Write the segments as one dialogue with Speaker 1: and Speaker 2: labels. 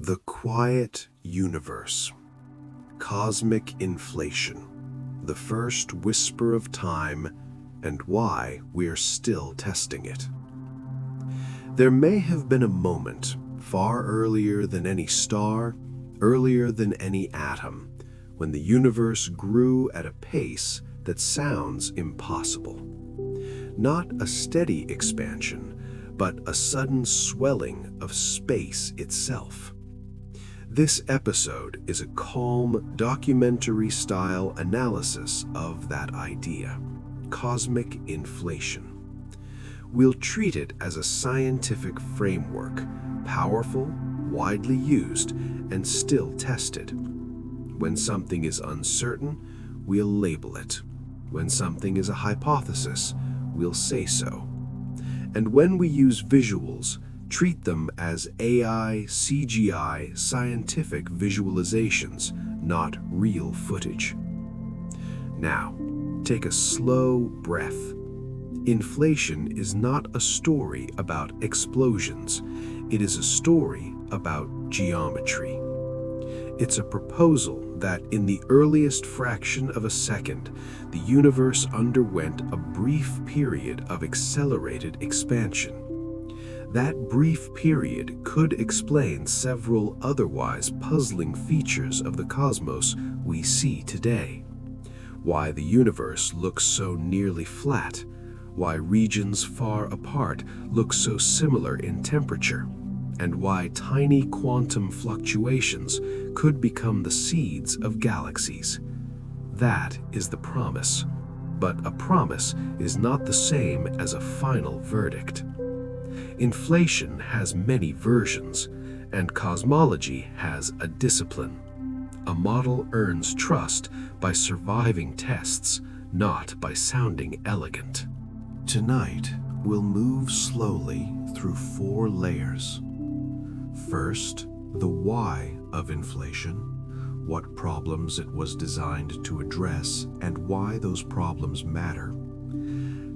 Speaker 1: The quiet universe. Cosmic inflation. The first whisper of time and why we are still testing it. There may have been a moment, far earlier than any star, earlier than any atom, when the universe grew at a pace that sounds impossible. Not a steady expansion, but a sudden swelling of space itself. This episode is a calm, documentary-style analysis of that idea, cosmic inflation. We'll treat it as a scientific framework, powerful, widely used, and still tested. When something is uncertain, we'll label it. When something is a hypothesis, we'll say so. And when we use visuals, treat them as AI, CGI, scientific visualizations, not real footage. Now, take a slow breath. Inflation is not a story about explosions. It is a story about geometry. It's a proposal that in the earliest fraction of a second, the universe underwent a brief period of accelerated expansion. That brief period could explain several otherwise puzzling features of the cosmos we see today. Why the universe looks so nearly flat, why regions far apart look so similar in temperature, and why tiny quantum fluctuations could become the seeds of galaxies. That is the promise. But a promise is not the same as a final verdict. Inflation has many versions, and cosmology has a discipline. A model earns trust by surviving tests, not by sounding elegant. Tonight, we'll move slowly through 4 layers. First, the why of inflation, what problems it was designed to address and why those problems matter.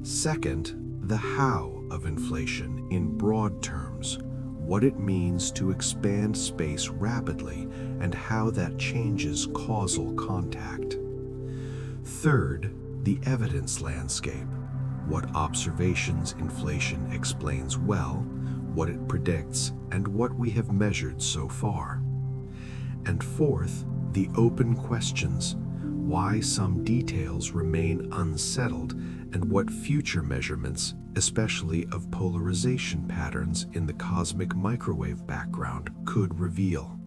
Speaker 1: Second, the how of inflation in broad terms, what it means to expand space rapidly and how that changes causal contact. Third, the evidence landscape, what observations inflation explains well, what it predicts, and what we have measured so far. And fourth, the open questions, why some details remain unsettled and what future measurements, especially of polarization patterns in the cosmic microwave background, could reveal.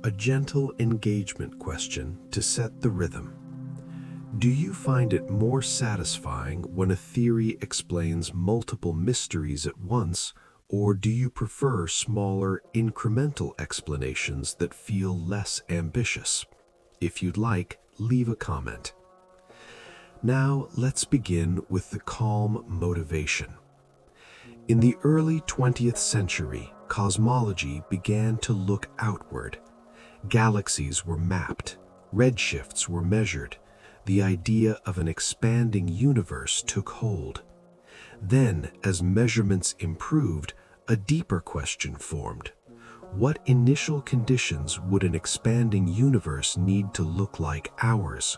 Speaker 1: A gentle engagement question to set the rhythm. Do you find it more satisfying when a theory explains multiple mysteries at once, or do you prefer smaller, incremental explanations that feel less ambitious? If you'd like, leave a comment. Now, let's begin with the calm motivation. In the early 20th century, cosmology began to look outward. Galaxies were mapped, redshifts were measured. The idea of an expanding universe took hold. Then, as measurements improved, a deeper question formed. What initial conditions would an expanding universe need to look like ours?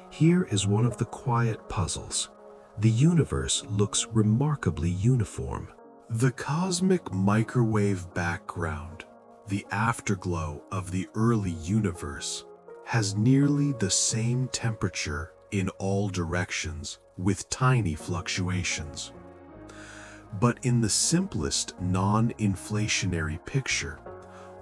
Speaker 1: Here is one of the quiet puzzles. The universe looks remarkably uniform. The cosmic microwave background, the afterglow of the early universe, has nearly the same temperature in all directions with tiny fluctuations. But in the simplest non-inflationary picture,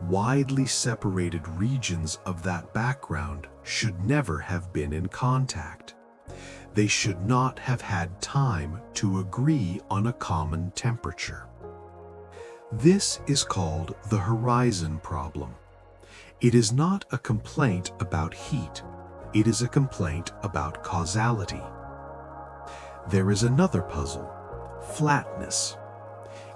Speaker 1: widely separated regions of that background should never have been in contact. They should not have had time to agree on a common temperature. This is called the horizon problem. It is not a complaint about heat. It is a complaint about causality. There is another puzzle, flatness.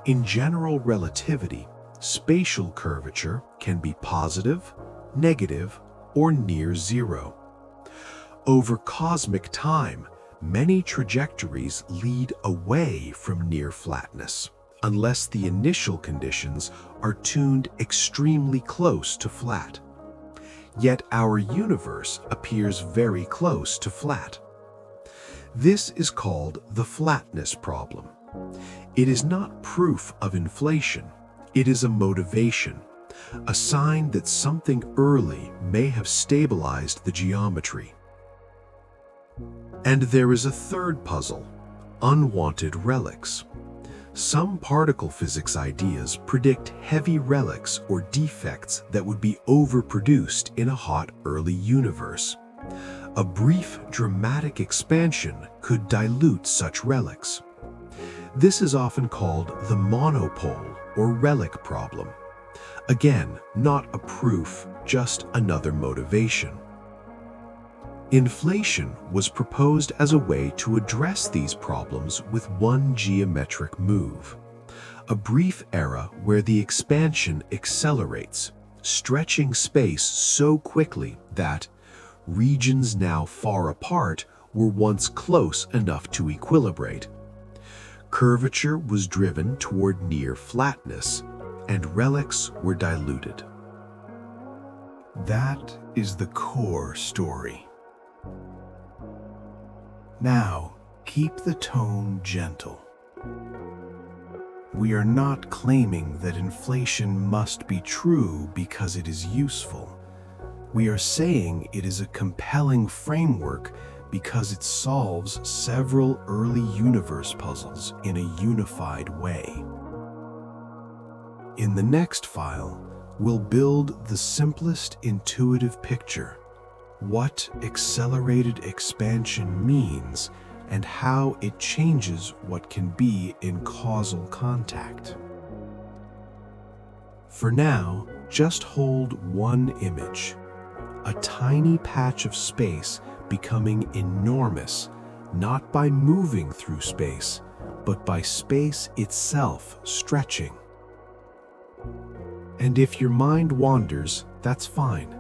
Speaker 1: In general relativity, spatial curvature can be positive, negative, or near zero. Over cosmic time, many trajectories lead away from near flatness, unless the initial conditions are tuned extremely close to flat. Yet our universe appears very close to flat. This is called the flatness problem. It is not proof of inflation. It is a motivation, a sign that something early may have stabilized the geometry. And there is a third puzzle: unwanted relics. Some particle physics ideas predict heavy relics or defects that would be overproduced in a hot early universe. A brief, dramatic expansion could dilute such relics. This is often called the monopole or relic problem. Again, not a proof, just another motivation. Inflation was proposed as a way to address these problems with one geometric move. A brief era where the expansion accelerates, stretching space so quickly that regions now far apart were once close enough to equilibrate. Curvature was driven toward near flatness, and relics were diluted. That is the core story. Now, keep the tone gentle. We are not claiming that inflation must be true because it is useful. We are saying it is a compelling framework because it solves several early universe puzzles in a unified way. In the next file, we'll build the simplest intuitive picture: what accelerated expansion means and how it changes what can be in causal contact. For now, just hold one image: a tiny patch of space becoming enormous, not by moving through space, but by space itself stretching. And if your mind wanders, that's fine.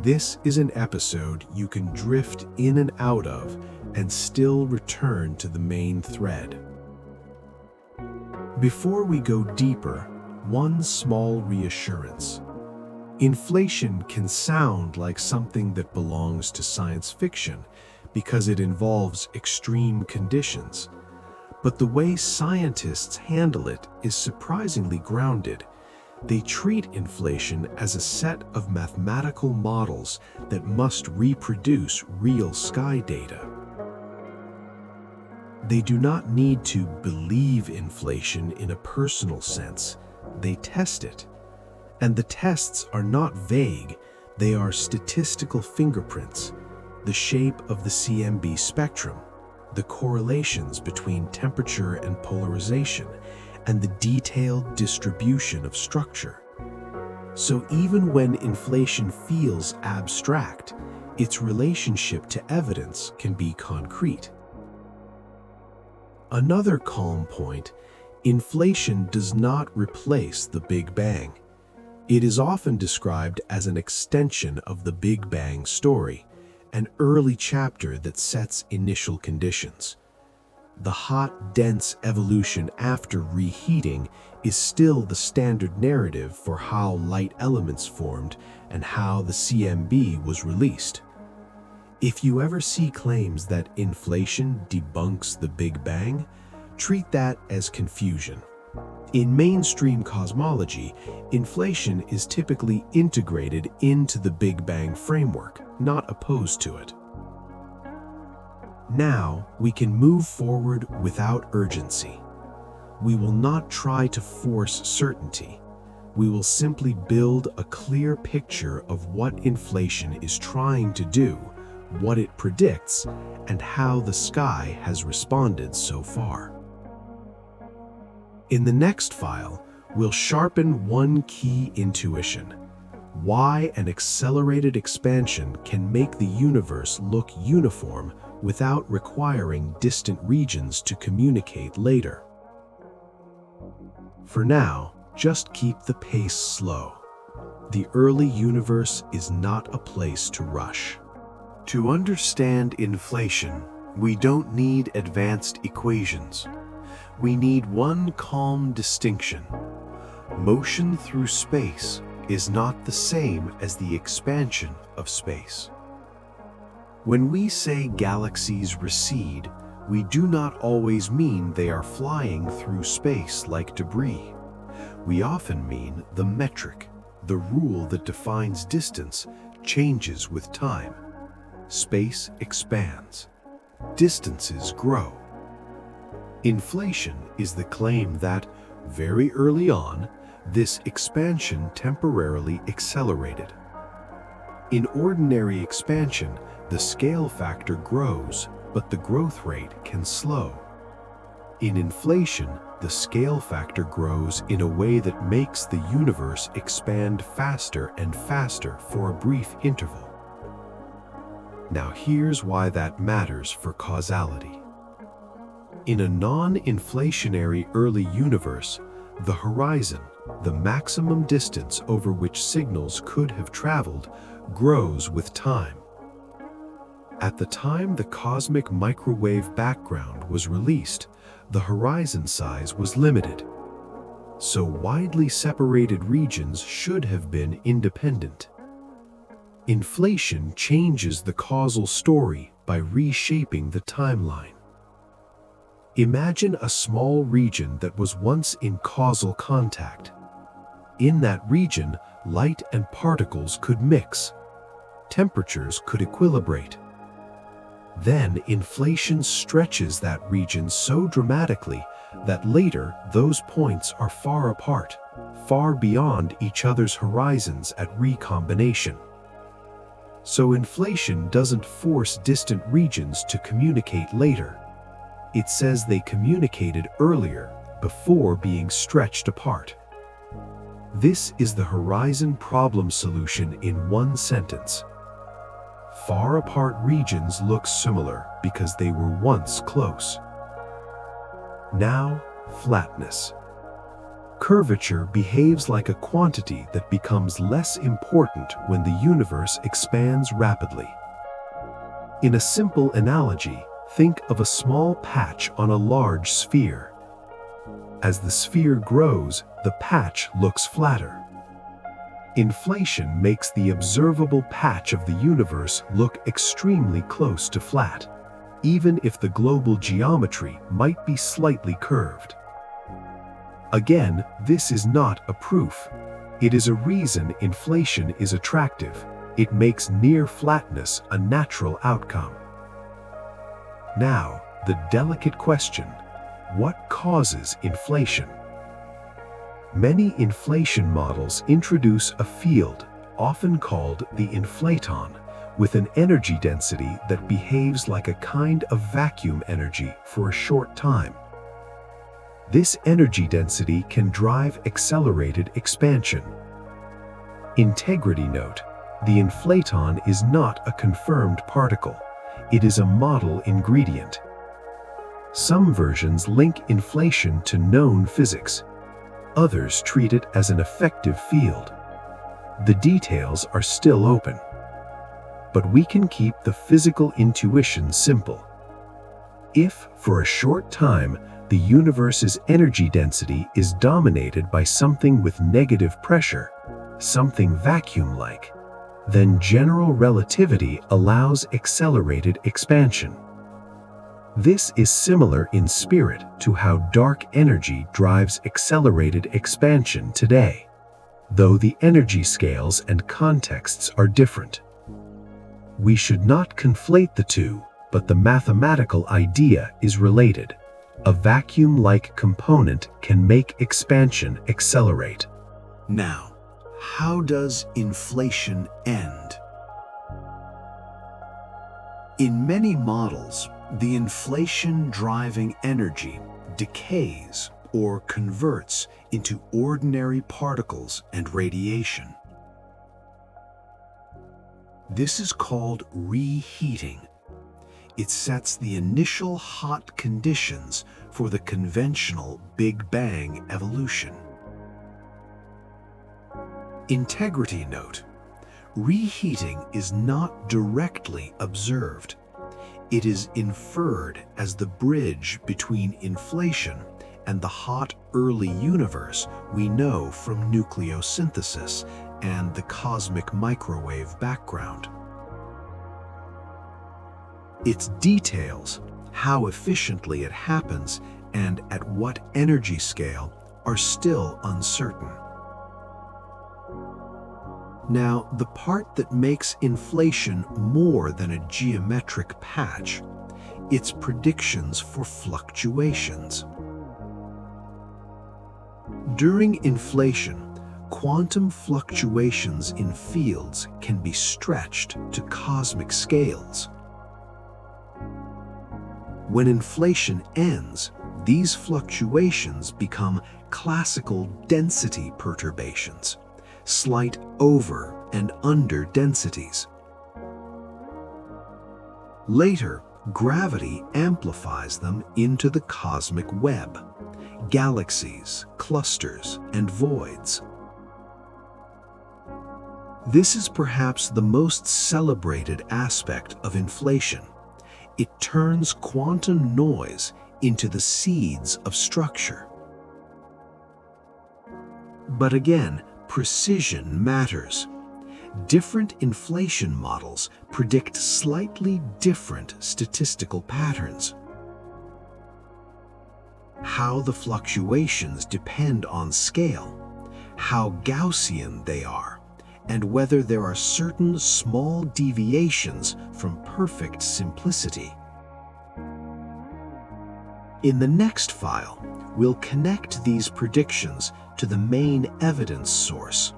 Speaker 1: This is an episode you can drift in and out of and still return to the main thread. Before we go deeper, one small reassurance. Inflation can sound like something that belongs to science fiction because it involves extreme conditions. But the way scientists handle it is surprisingly grounded. They treat inflation as a set of mathematical models that must reproduce real sky data. They do not need to believe inflation in a personal sense. They test it. And the tests are not vague, they are statistical fingerprints: the shape of the CMB spectrum, the correlations between temperature and polarization, and the detailed distribution of structure. So even when inflation feels abstract, its relationship to evidence can be concrete. Another calm point: inflation does not replace the Big Bang. It is often described as an extension of the Big Bang story, an early chapter that sets initial conditions. The hot, dense evolution after reheating is still the standard narrative for how light elements formed and how the CMB was released. If you ever see claims that inflation debunks the Big Bang, treat that as confusion. In mainstream cosmology, inflation is typically integrated into the Big Bang framework, not opposed to it. Now, we can move forward without urgency. We will not try to force certainty. We will simply build a clear picture of what inflation is trying to do, what it predicts, and how the sky has responded so far. In the next file, we'll sharpen one key intuition: why an accelerated expansion can make the universe look uniform without requiring distant regions to communicate later. For now, just keep the pace slow. The early universe is not a place to rush. To understand inflation, we don't need advanced equations. we need one calm distinction. Motion through space is not the same as the expansion of space. When we say galaxies recede, we do not always mean they are flying through space like debris. We often mean the metric, the rule that defines distance, changes with time. Space expands. Distances grow. Inflation is the claim that, very early on, this expansion temporarily accelerated. In ordinary expansion, the scale factor grows, but the growth rate can slow. In inflation, the scale factor grows in a way that makes the universe expand faster and faster for a brief interval. Now here's why that matters for causality. In a non-inflationary early universe, the horizon, the maximum distance over which signals could have traveled, grows with time. At the time the cosmic microwave background was released, the horizon size was limited. So widely separated regions should have been independent. Inflation changes the causal story by reshaping the timeline. Imagine a small region that was once in causal contact. In that region, light and particles could mix. Temperatures could equilibrate. Then inflation stretches that region so dramatically that later those points are far apart, far beyond each other's horizons at recombination. So inflation doesn't force distant regions to communicate later. It says they communicated earlier, before being stretched apart. This is the horizon problem solution in one sentence. Far apart regions look similar because they were once close. Now, flatness. Curvature behaves like a quantity that becomes less important when the universe expands rapidly. In a simple analogy, think of a small patch on a large sphere. As the sphere grows, the patch looks flatter. Inflation makes the observable patch of the universe look extremely close to flat, even if the global geometry might be slightly curved. Again, this is not a proof. It is a reason inflation is attractive. It makes near flatness a natural outcome. Now, the delicate question: what causes inflation? Many inflation models introduce a field, often called the inflaton, with an energy density that behaves like a kind of vacuum energy for a short time. This energy density can drive accelerated expansion. Integrity note: the inflaton is not a confirmed particle. It is a model ingredient. Some versions link inflation to known physics. Others treat it as an effective field. The details are still open. But we can keep the physical intuition simple. If, for a short time, the universe's energy density is dominated by something with negative pressure, something vacuum-like, then general relativity allows accelerated expansion. This is similar in spirit to how dark energy drives accelerated expansion today, though the energy scales and contexts are different. We should not conflate the two, but the mathematical idea is related. A vacuum-like component can make expansion accelerate.
Speaker 2: Now, how does inflation end? In many models, the inflation-driving energy decays or converts into ordinary particles and radiation. This is called reheating. It sets the initial hot conditions for the conventional Big Bang evolution. Integrity note: reheating is not directly observed. It is inferred as the bridge between inflation and the hot early universe we know from nucleosynthesis and the cosmic microwave background. Its details, how efficiently it happens, and at what energy scale are still uncertain. Now, the part that makes inflation more than a geometric patch, its predictions for fluctuations. During inflation, quantum fluctuations in fields can be stretched to cosmic scales. When inflation ends, these fluctuations become classical density perturbations, slight over and under densities. Later, gravity amplifies them into the cosmic web, galaxies, clusters, and voids. This is perhaps the most celebrated aspect of inflation. It turns quantum noise into the seeds of structure. But again, precision matters. Different inflation models predict slightly different statistical patterns. How the fluctuations depend on scale, how Gaussian they are, and whether there are certain small deviations from perfect simplicity. In the next file, we'll connect these predictions to the main evidence source,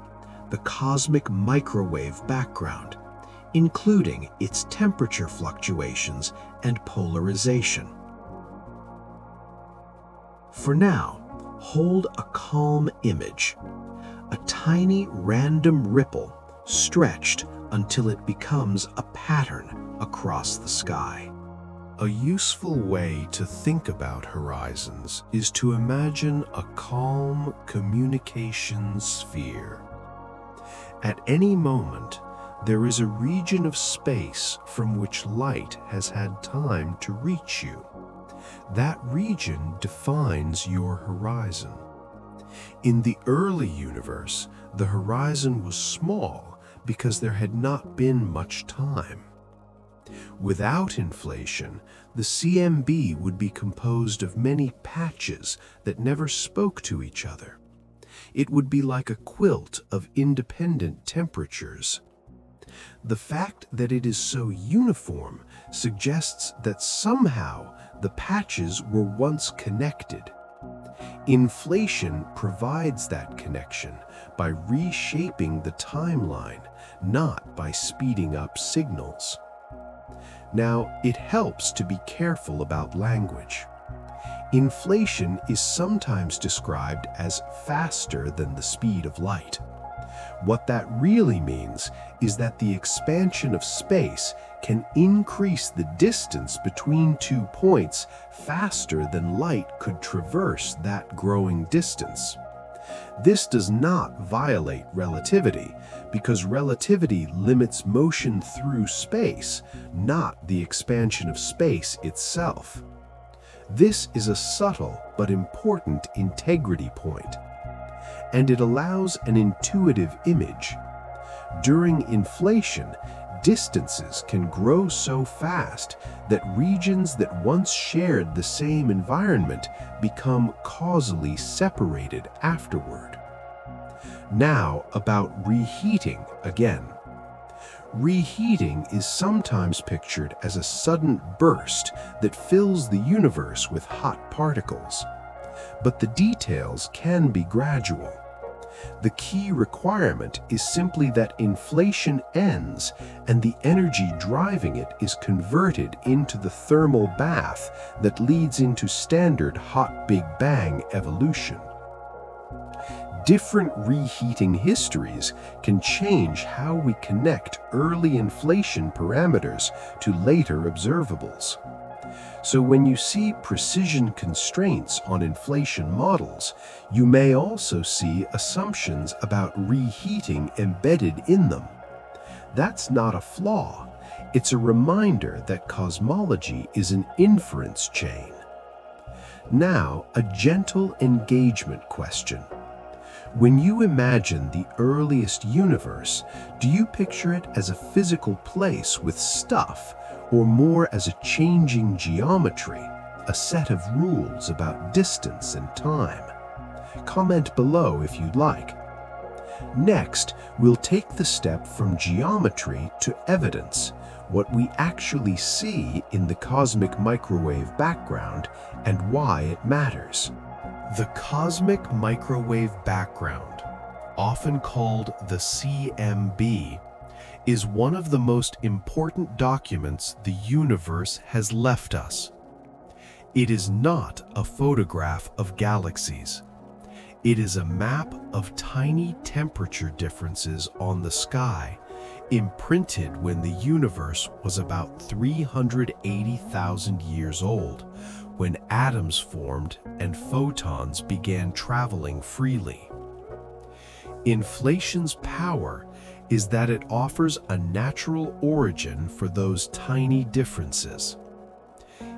Speaker 2: the cosmic microwave background, including its temperature fluctuations and polarization. For now, hold a calm image, a tiny random ripple stretched until it becomes a pattern across the sky.
Speaker 1: A useful way to think about horizons is to imagine a calm communication sphere. At any moment, there is a region of space from which light has had time to reach you. That region defines your horizon. In the early universe, the horizon was small because there had not been much time. Without inflation, the CMB would be composed of many patches that never spoke to each other. It would be like a quilt of independent temperatures. The fact that it is so uniform suggests that somehow the patches were once connected. Inflation provides that connection by reshaping the timeline, not by speeding up signals. Now, it helps to be careful about language. Inflation is sometimes described as faster than the speed of light. What that really means is that the expansion of space can increase the distance between 2 points faster than light could traverse that growing distance. This does not violate relativity, because relativity limits motion through space, not the expansion of space itself. This is a subtle but important integrity point, and it allows an intuitive image. During inflation, distances can grow so fast that regions that once shared the same environment become causally separated afterward. Now about reheating again. Reheating is sometimes pictured as a sudden burst that fills the universe with hot particles, but the details can be gradual. The key requirement is simply that inflation ends and the energy driving it is converted into the thermal bath that leads into standard hot Big Bang evolution. Different reheating histories can change how we connect early inflation parameters to later observables. So when you see precision constraints on inflation models, you may also see assumptions about reheating embedded in them. That's not a flaw. It's a reminder that cosmology is an inference chain.
Speaker 2: Now, a gentle engagement question. When you imagine the earliest universe, do you picture it as a physical place with stuff, or more as a changing geometry, a set of rules about distance and time? Comment below if you'd like. Next, we'll take the step from geometry to evidence, what we actually see in the cosmic microwave background and why it matters. The cosmic microwave background, often called the CMB, is one of the most important documents the universe has left us. It is not a photograph of galaxies. It is a map of tiny temperature differences on the sky, imprinted when the universe was about 380,000 years old, when atoms formed and photons began traveling freely. Inflation's power is that it offers a natural origin for those tiny differences.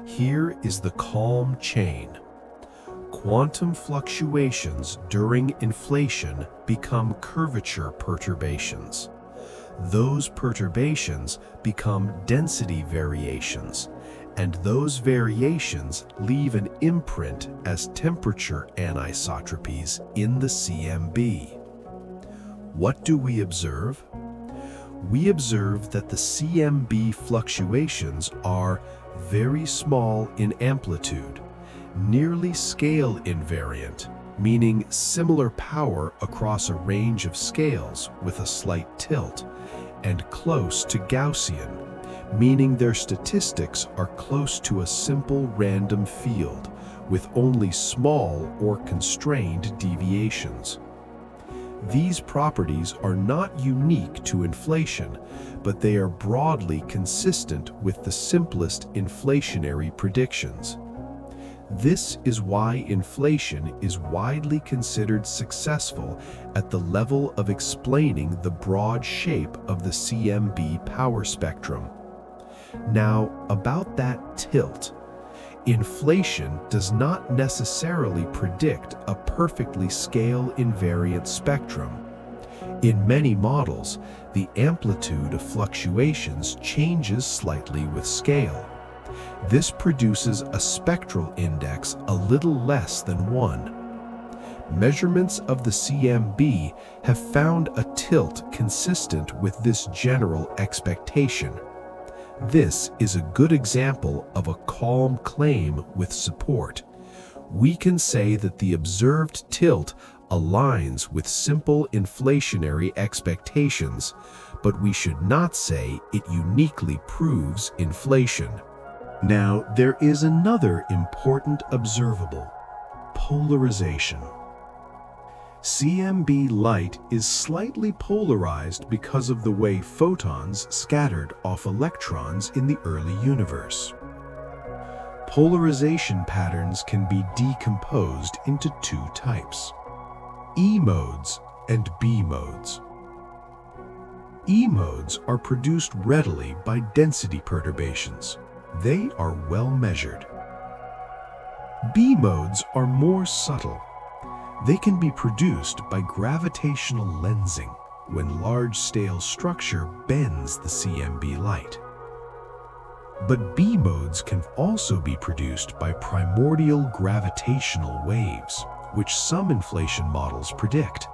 Speaker 2: Here is the calm chain. Quantum fluctuations during inflation become curvature perturbations. Those perturbations become density variations, and those variations leave an imprint as temperature anisotropies in the CMB. What do we observe? We observe that the CMB fluctuations are very small in amplitude, nearly scale invariant, meaning similar power across a range of scales with a slight tilt, and close to Gaussian, meaning their statistics are close to a simple random field with only small or constrained deviations. These properties are not unique to inflation, but they are broadly consistent with the simplest inflationary predictions. This is why inflation is widely considered successful at the level of explaining the broad shape of the CMB power spectrum. Now, about that tilt. Inflation does not necessarily predict a perfectly scale invariant spectrum. In many models, the amplitude of fluctuations changes slightly with scale. This produces a spectral index a little less than 1. Measurements of the CMB have found a tilt consistent with this general expectation. This is a good example of a calm claim with support. We can say that the observed tilt aligns with simple inflationary expectations, but we should not say it uniquely proves inflation. Now, there is another important observable: polarization. CMB light is slightly polarized because of the way photons scattered off electrons in the early universe. Polarization patterns can be decomposed into two types: E modes and B modes. E modes are produced readily by density perturbations. They are well measured. B modes are more subtle. They can be produced by gravitational lensing, when large-scale structure bends the CMB light. But B modes can also be produced by primordial gravitational waves, which some inflation models predict.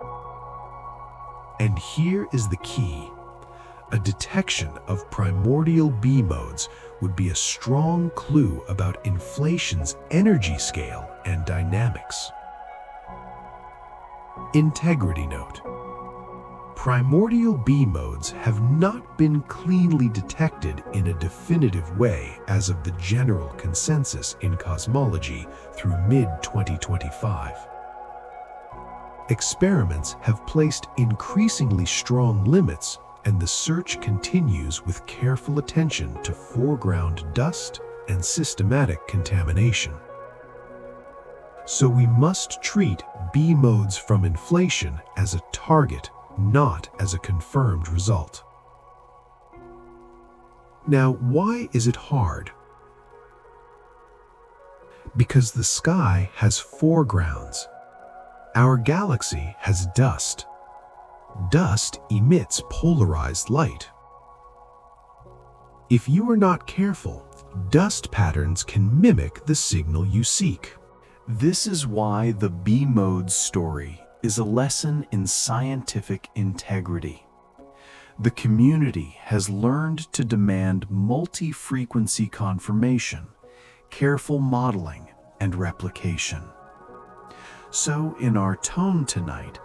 Speaker 2: And here is the key. A detection of primordial B modes would be a strong clue about inflation's energy scale and dynamics. Integrity note: primordial B modes have not been cleanly detected in a definitive way as of the general consensus in cosmology through mid-2025. Experiments have placed increasingly strong limits, and the search continues with careful attention to foreground dust and systematic contamination. So we must treat B modes from inflation as a target, not as a confirmed result. Now, why is it hard? because the sky has foregrounds. Our galaxy has dust. Dust emits polarized light. If you are not careful, dust patterns can mimic the signal you seek.
Speaker 3: This is why the B-mode story is a lesson in scientific integrity. The community has learned to demand multi-frequency confirmation, careful modeling, and replication. So in our tone tonight,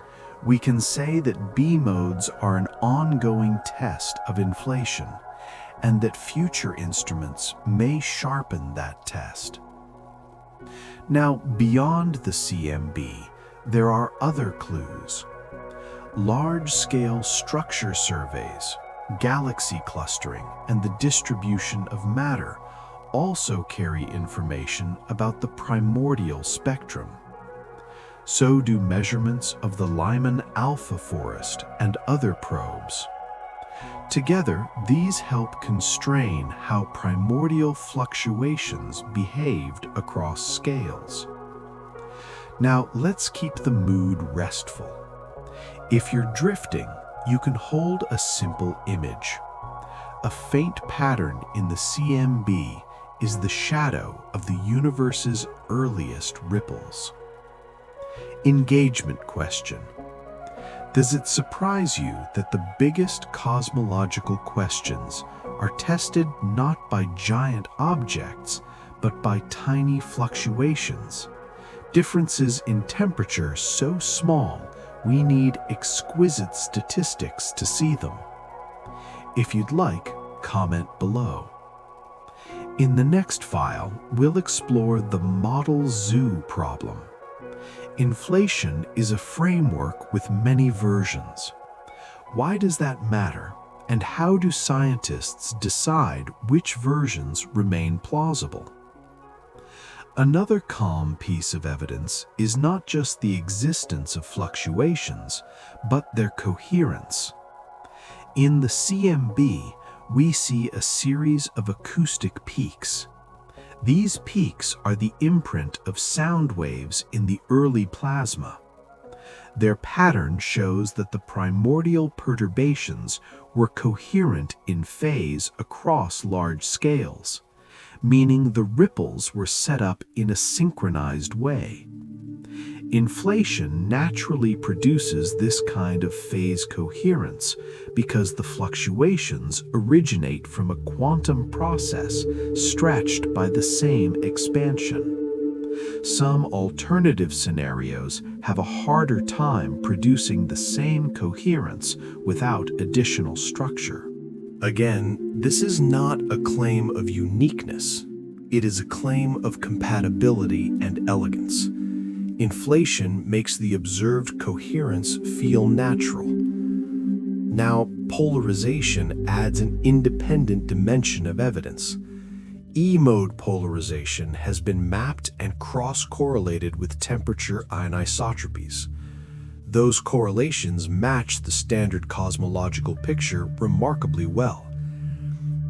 Speaker 3: we can say that B-modes are an ongoing test of inflation, and that future instruments may sharpen that test. Now, beyond the CMB, there are other clues. Large-scale structure surveys, galaxy clustering, and the distribution of matter also carry information about the primordial spectrum. So do measurements of the Lyman alpha forest and other probes. Together, these help constrain how primordial fluctuations behaved across scales. Now, let's keep the mood restful. If you're drifting, you can hold a simple image. A faint pattern in the CMB is the shadow of the universe's earliest ripples. Engagement question. Does it surprise you that the biggest cosmological questions are tested not by giant objects, but by tiny fluctuations? Differences in temperature so small, we need exquisite statistics to see them. If you'd like, comment below. In the next file, we'll explore the model zoo problem. Inflation is a framework with many versions. Why does that matter? And how do scientists decide which versions remain plausible? Another calm piece of evidence is not just the existence of fluctuations, but their coherence. In the CMB, we see a series of acoustic peaks. These peaks are the imprint of sound waves in the early plasma. Their pattern shows that the primordial perturbations were coherent in phase across large scales, meaning the ripples were set up in a synchronized way. Inflation naturally produces this kind of phase coherence because the fluctuations originate from a quantum process stretched by the same expansion. Some alternative scenarios have a harder time producing the same coherence without additional structure.
Speaker 1: Again, this is not a claim of uniqueness. It is a claim of compatibility and elegance. Inflation makes the observed coherence feel natural. Now, polarization adds an independent dimension of evidence. E-mode polarization has been mapped and cross-correlated with temperature anisotropies. Those correlations match the standard cosmological picture remarkably well.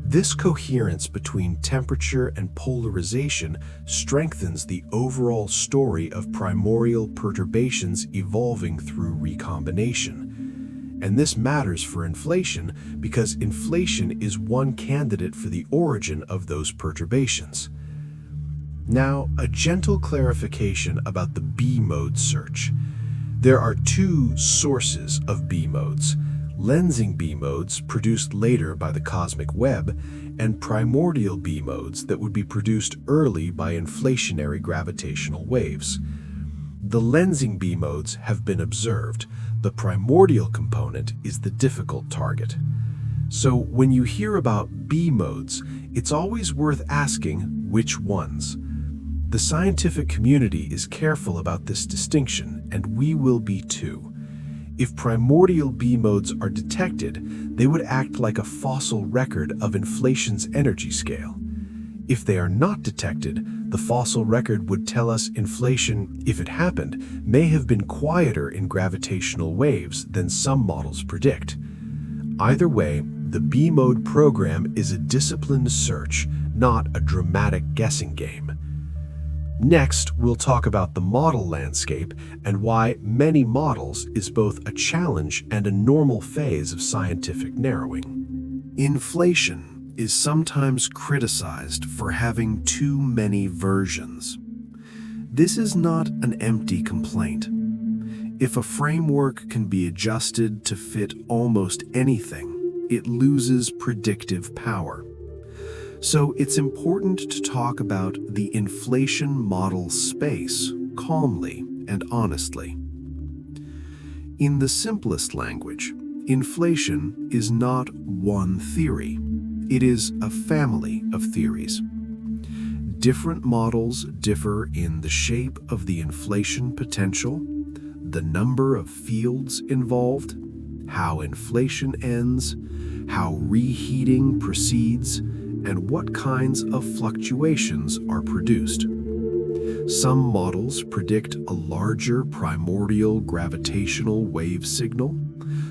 Speaker 1: This coherence between temperature and polarization strengthens the overall story of primordial perturbations evolving through recombination. And this matters for inflation because inflation is one candidate for the origin of those perturbations. Now, a gentle clarification about the B-mode search. There are two sources of B-modes: lensing B-modes produced later by the cosmic web, and primordial B-modes that would be produced early by inflationary gravitational waves. The lensing B-modes have been observed. The primordial component is the difficult target. So when you hear about B-modes, it's always worth asking which ones. The scientific community is careful about this distinction, and we will be too. If primordial B-modes are detected, they would act like a fossil record of inflation's energy scale. If they are not detected, the fossil record would tell us inflation, if it happened, may have been quieter in gravitational waves than some models predict. Either way, the B-mode program is a disciplined search, not a dramatic guessing game. Next, we'll talk about the model landscape and why many models is both a challenge and a normal phase of scientific narrowing. Inflation is sometimes criticized for having too many versions. This is not an empty complaint. If a framework can be adjusted to fit almost anything, it loses predictive power. So it's important to talk about the inflation model space calmly and honestly. In the simplest language, inflation is not one theory. It is a family of theories. Different models differ in the shape of the inflation potential, the number of fields involved, how inflation ends, how reheating proceeds, and what kinds of fluctuations are produced. Some models predict a larger primordial gravitational wave signal.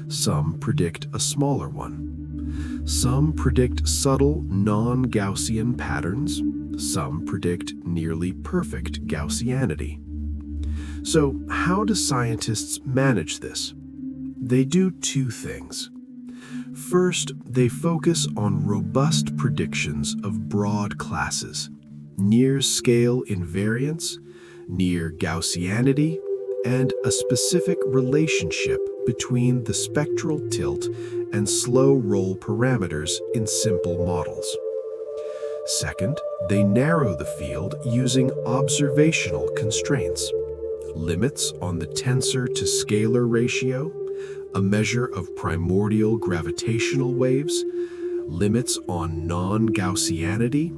Speaker 1: Some predict a smaller one. Some predict subtle non-Gaussian patterns. Some predict nearly perfect Gaussianity. So, how do scientists manage this? They do two things. First, they focus on robust predictions of broad classes, near-scale invariance, near Gaussianity, and a specific relationship between the spectral tilt and slow roll parameters in simple models. Second, they narrow the field using observational constraints, limits on the tensor to scalar ratio, a measure of primordial gravitational waves, limits on non-Gaussianity,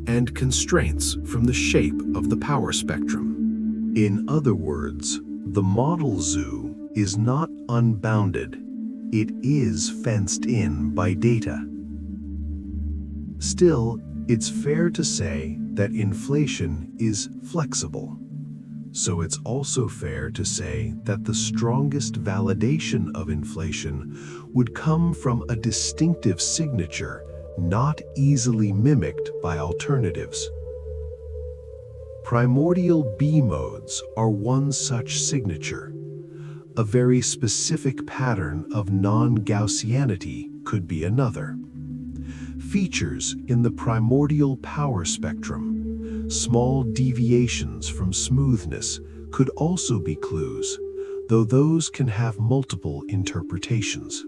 Speaker 1: and constraints from the shape of the power spectrum.
Speaker 2: In other words, the model zoo is not unbounded. It is fenced in by data. Still, it's fair to say that inflation is flexible. So it's also fair to say that the strongest validation of inflation would come from a distinctive signature not easily mimicked by alternatives. Primordial B modes are one such signature. A very specific pattern of non-Gaussianity could be another. Features in the primordial power spectrum, small deviations from smoothness, could also be clues, though those can have multiple interpretations.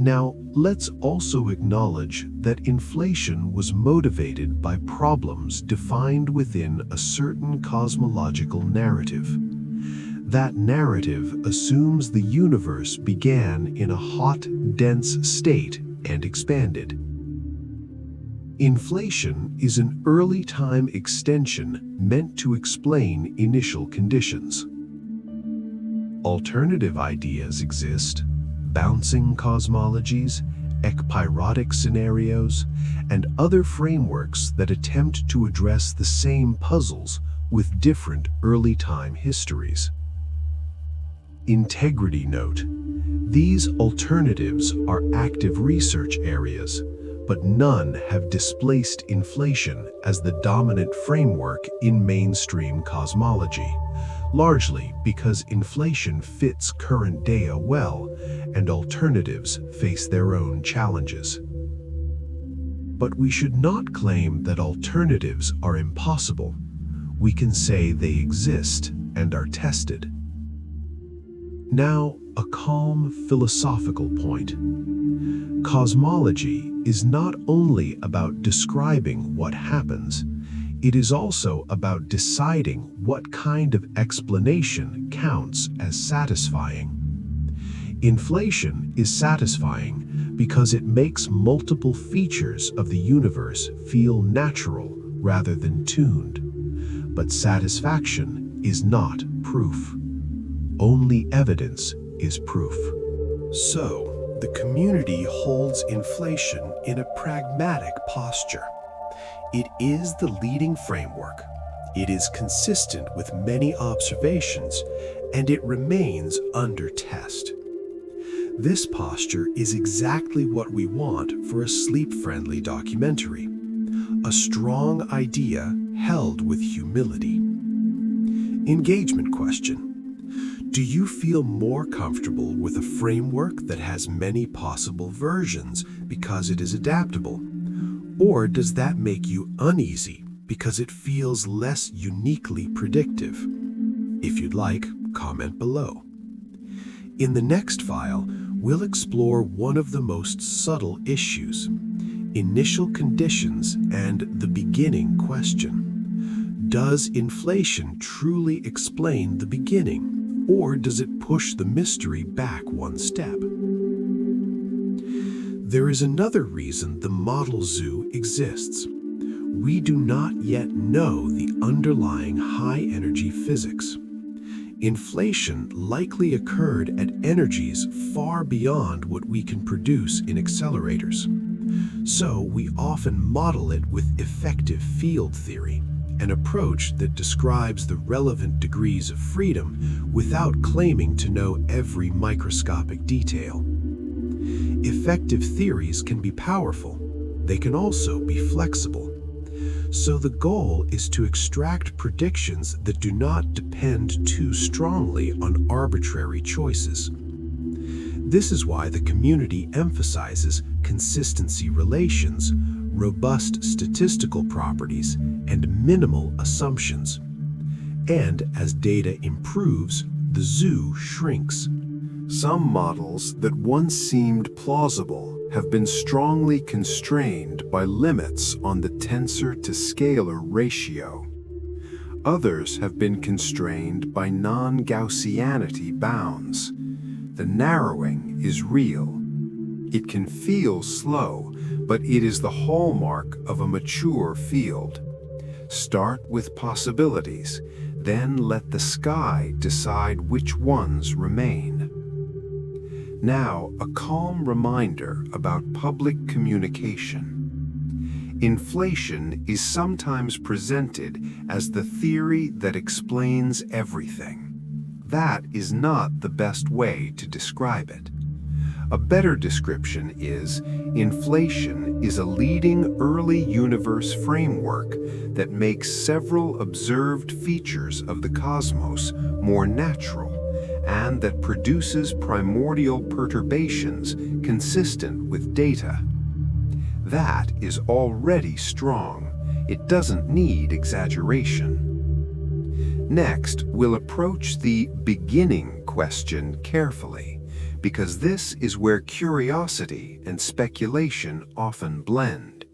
Speaker 2: Now, let's also acknowledge that inflation was motivated by problems defined within a certain cosmological narrative. That narrative assumes the universe began in a hot, dense state and expanded. Inflation is an early time extension meant to explain initial conditions. Alternative ideas exist: bouncing cosmologies, ekpyrotic scenarios, and other frameworks that attempt to address the same puzzles with different early time histories. Integrity note: these alternatives are active research areas, but none have displaced inflation as the dominant framework in mainstream cosmology, largely because inflation fits current data well and alternatives face their own challenges. But we should not claim that alternatives are impossible. We can say they exist and are tested. Now, a calm philosophical point. Cosmology is not only about describing what happens, it is also about deciding what kind of explanation counts as satisfying. Inflation is satisfying because it makes multiple features of the universe feel natural rather than tuned. But satisfaction is not proof. Only evidence is proof.
Speaker 1: So, the community holds inflation in a pragmatic posture. It is the leading framework. It is consistent with many observations, and it remains under test. This posture is exactly what we want for a sleep-friendly documentary. A strong idea held with humility. Engagement question. Do you feel more comfortable with a framework that has many possible versions because it is adaptable? Or does that make you uneasy because it feels less uniquely predictive? If you'd like, comment below. In the next file, we'll explore one of the most subtle issues: initial conditions and the beginning question. Does inflation truly explain the beginning, or does it push the mystery back one step? There is another reason the model zoo exists. We do not yet know the underlying high-energy physics. Inflation likely occurred at energies far beyond what we can produce in accelerators. So we often model it with effective field theory, an approach that describes the relevant degrees of freedom without claiming to know every microscopic detail. Effective theories can be powerful. They can also be flexible. So the goal is to extract predictions that do not depend too strongly on arbitrary choices. This is why the community emphasizes consistency relations, robust statistical properties, and minimal assumptions. And as data improves, the zoo shrinks.
Speaker 3: Some models that once seemed plausible have been strongly constrained by limits on the tensor-to-scalar ratio. Others have been constrained by non-Gaussianity bounds. The narrowing is real. It can feel slow, but it is the hallmark of a mature field. Start with possibilities, then let the sky decide which ones remain. Now, a calm reminder about public communication. Inflation is sometimes presented as the theory that explains everything. That is not the best way to describe it. A better description is, inflation is a leading early universe framework that makes several observed features of the cosmos more natural, and that produces primordial perturbations consistent with data. That is already strong. It doesn't need exaggeration. Next, we'll approach the beginning question carefully, because this is where curiosity and speculation often blend.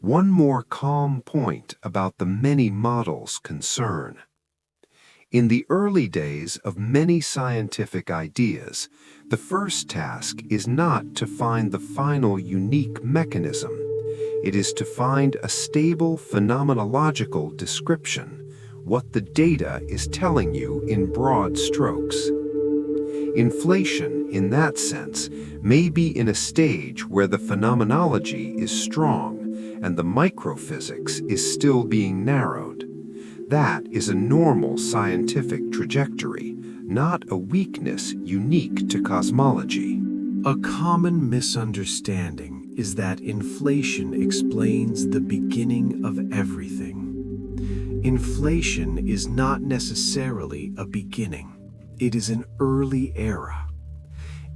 Speaker 3: One more calm point about the many models concern. In the early days of many scientific ideas, the first task is not to find the final unique mechanism. It is to find a stable phenomenological description, what the data is telling you in broad strokes. Inflation, in that sense, may be in a stage where the phenomenology is strong and the microphysics is still being narrowed. That is a normal scientific trajectory, not a weakness unique to cosmology.
Speaker 1: A common misunderstanding is that inflation explains the beginning of everything. Inflation is not necessarily a beginning. It is an early era.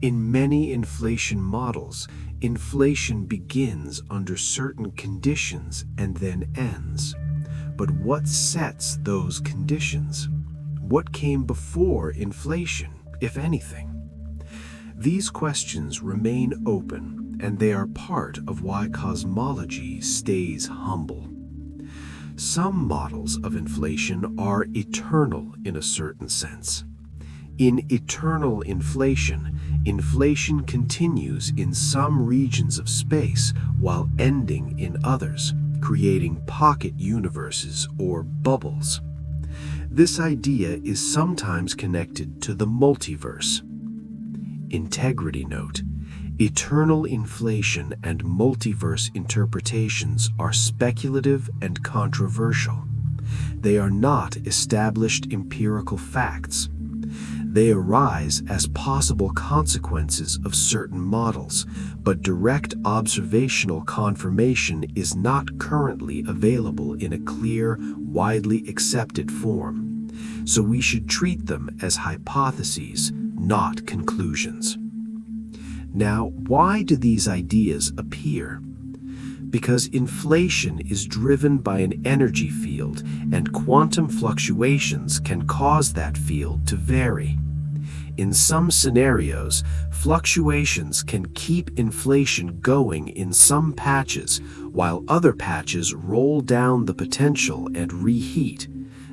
Speaker 1: In many inflation models, inflation begins under certain conditions and then ends. But what sets those conditions? What came before inflation, if anything? These questions remain open, and they are part of why cosmology stays humble. Some models of inflation are eternal in a certain sense. In eternal inflation, inflation continues in some regions of space while ending in others, creating pocket universes or bubbles. This idea is sometimes connected to the multiverse. Integrity note: eternal inflation and multiverse interpretations are speculative and controversial. They are not established empirical facts.
Speaker 2: They arise as possible consequences of certain models, but direct observational confirmation is not currently available in a clear, widely accepted form. So we should treat them as hypotheses, not conclusions. Now, why do these ideas appear? Because inflation is driven by an energy field, and quantum fluctuations can cause that field to vary. In some scenarios, fluctuations can keep inflation going in some patches, while other patches roll down the potential and reheat.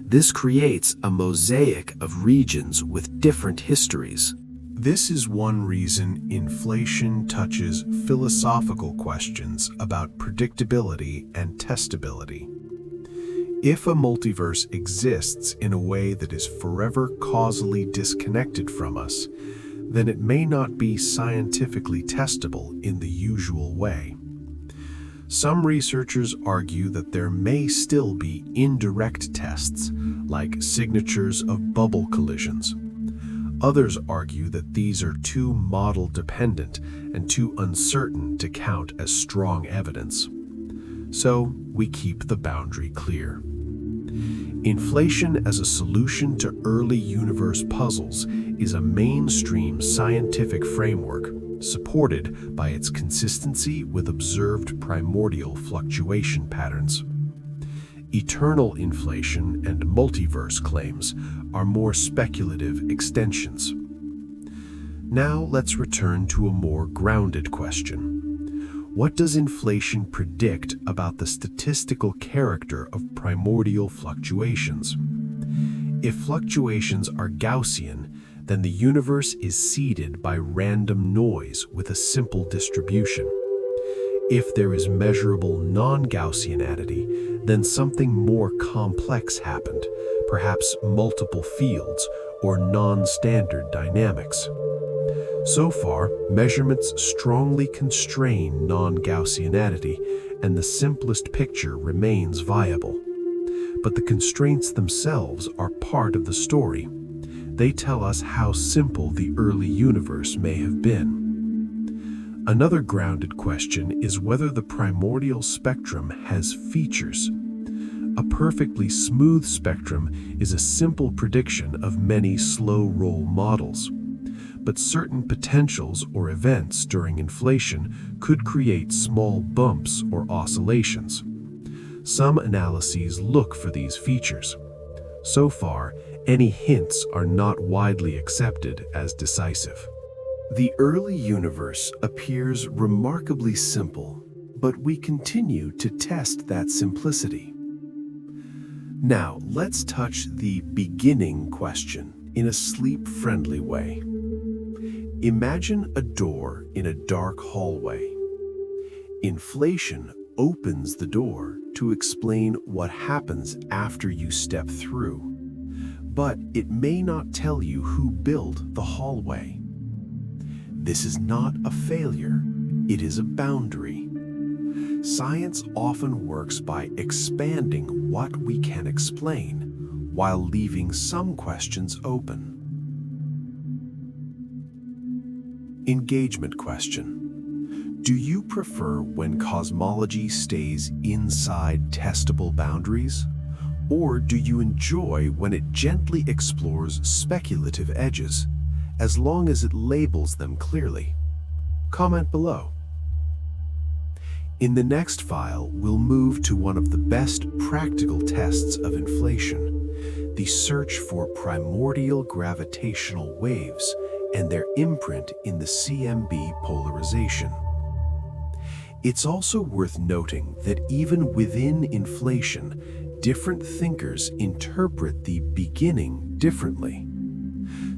Speaker 2: This creates a mosaic of regions with different histories.
Speaker 3: This is one reason inflation touches philosophical questions about predictability and testability. If a multiverse exists in a way that is forever causally disconnected from us, then it may not be scientifically testable in the usual way. Some researchers argue that there may still be indirect tests, like signatures of bubble collisions. Others argue that these are too model-dependent and too uncertain to count as strong evidence. So we keep the boundary clear. Inflation as a solution to early universe puzzles is a mainstream scientific framework supported by its consistency with observed primordial fluctuation patterns. Eternal inflation and multiverse claims are more speculative extensions. Now let's return to a more grounded question. What does inflation predict about the statistical character of primordial fluctuations? If fluctuations are Gaussian, then the universe is seeded by random noise with a simple distribution. If there is measurable non-Gaussianity, then something more complex happened, perhaps multiple fields or non-standard dynamics. So far, measurements strongly constrain non-Gaussianity, and the simplest picture remains viable. But the constraints themselves are part of the story. They tell us how simple the early universe may have been. Another grounded question is whether the primordial spectrum has features. A perfectly smooth spectrum is a simple prediction of many slow-roll models. But certain potentials or events during inflation could create small bumps or oscillations. Some analyses look for these features. So far, any hints are not widely accepted as decisive.
Speaker 2: The early universe appears remarkably simple, but we continue to test that simplicity. Now, let's touch the beginning question in a sleep-friendly way. Imagine a door in a dark hallway. Inflation opens the door to explain what happens after you step through, but it may not tell you who built the hallway. This is not a failure, it is a boundary. Science often works by expanding what we can explain, while leaving some questions open. Engagement question. Do you prefer when cosmology stays inside testable boundaries? Or do you enjoy when it gently explores speculative edges, as long as it labels them clearly? Comment below. In the next file, we'll move to one of the best practical tests of inflation, the search for primordial gravitational waves and their imprint in the CMB polarization. It's also worth noting that even within inflation, different thinkers interpret the beginning differently.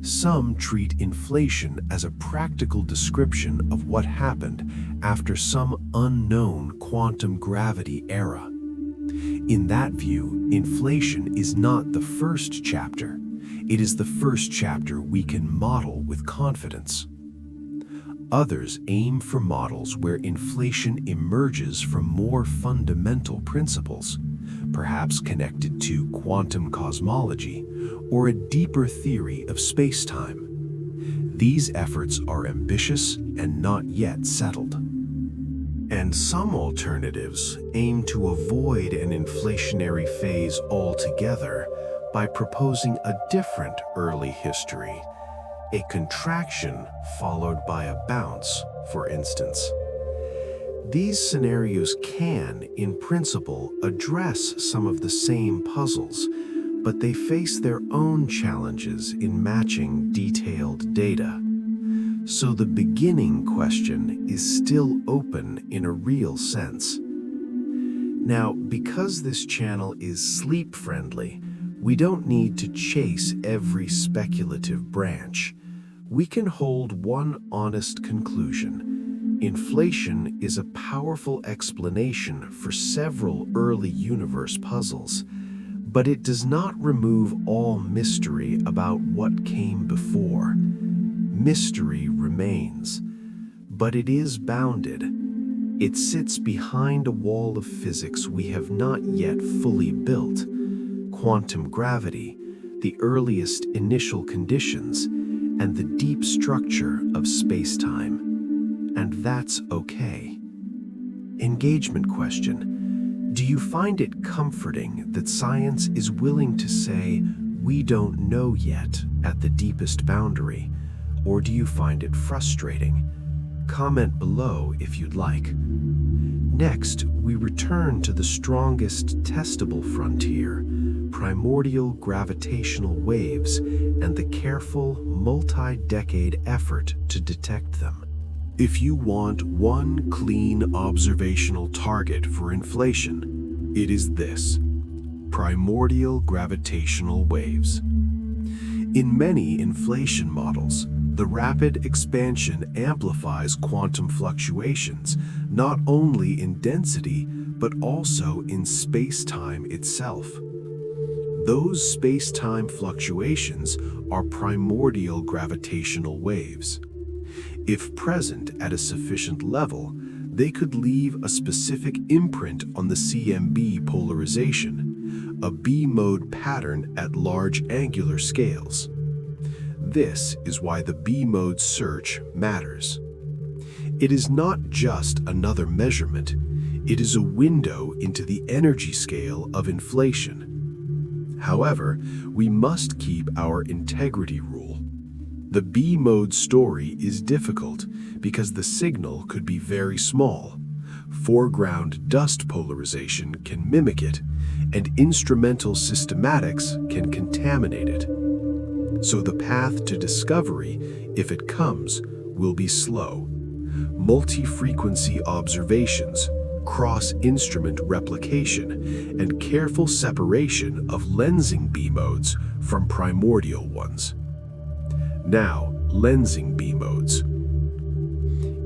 Speaker 2: Some treat inflation as a practical description of what happened after some unknown quantum gravity era. In that view, inflation is not the first chapter. It is the first chapter we can model with confidence. Others aim for models where inflation emerges from more fundamental principles, perhaps connected to quantum cosmology or a deeper theory of space-time. These efforts are ambitious and not yet settled. And some alternatives aim to avoid an inflationary phase altogether by proposing a different early history, a contraction followed by a bounce, for instance. These scenarios can, in principle, address some of the same puzzles, but they face their own challenges in matching detailed data. So the beginning question is still open in a real sense. Now, because this channel is sleep-friendly, we don't need to chase every speculative branch. We can hold one honest conclusion. Inflation is a powerful explanation for several early universe puzzles, but it does not remove all mystery about what came before. Mystery remains, but it is bounded. It sits behind a wall of physics we have not yet fully built. Quantum gravity, the earliest initial conditions, and the deep structure of space-time. And that's okay. Engagement question. Do you find it comforting that science is willing to say, "We don't know yet," at the deepest boundary? Or do you find it frustrating? Comment below if you'd like. Next, we return to the strongest testable frontier, primordial gravitational waves, and the careful, multi-decade effort to detect them. If you want one clean observational target for inflation, it is this: primordial gravitational waves. In many inflation models, the rapid expansion amplifies quantum fluctuations, not only in density, but also in space-time itself. Those space-time fluctuations are primordial gravitational waves. If present at a sufficient level, they could leave a specific imprint on the CMB polarization, a B-mode pattern at large angular scales. This is why the B-mode search matters. It is not just another measurement, it is a window into the energy scale of inflation. However, we must keep our integrity rule. The B-mode story is difficult because the signal could be very small. Foreground dust polarization can mimic it, and instrumental systematics can contaminate it. So the path to discovery, if it comes, will be slow. Multi-frequency observations, cross-instrument replication, and careful separation of lensing B-modes from primordial ones. Now, lensing B-modes.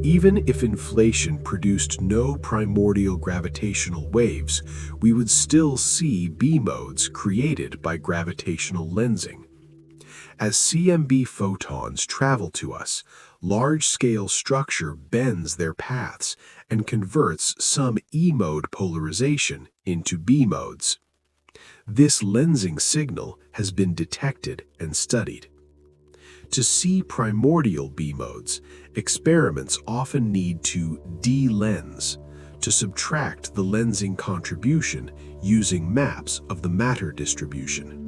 Speaker 2: Even if inflation produced no primordial gravitational waves, we would still see B-modes created by gravitational lensing. As CMB photons travel to us, large-scale structure bends their paths and converts some E-mode polarization into B-modes. This lensing signal has been detected and studied. To see primordial B-modes, experiments often need to de-lens, to subtract the lensing contribution using maps of the matter distribution.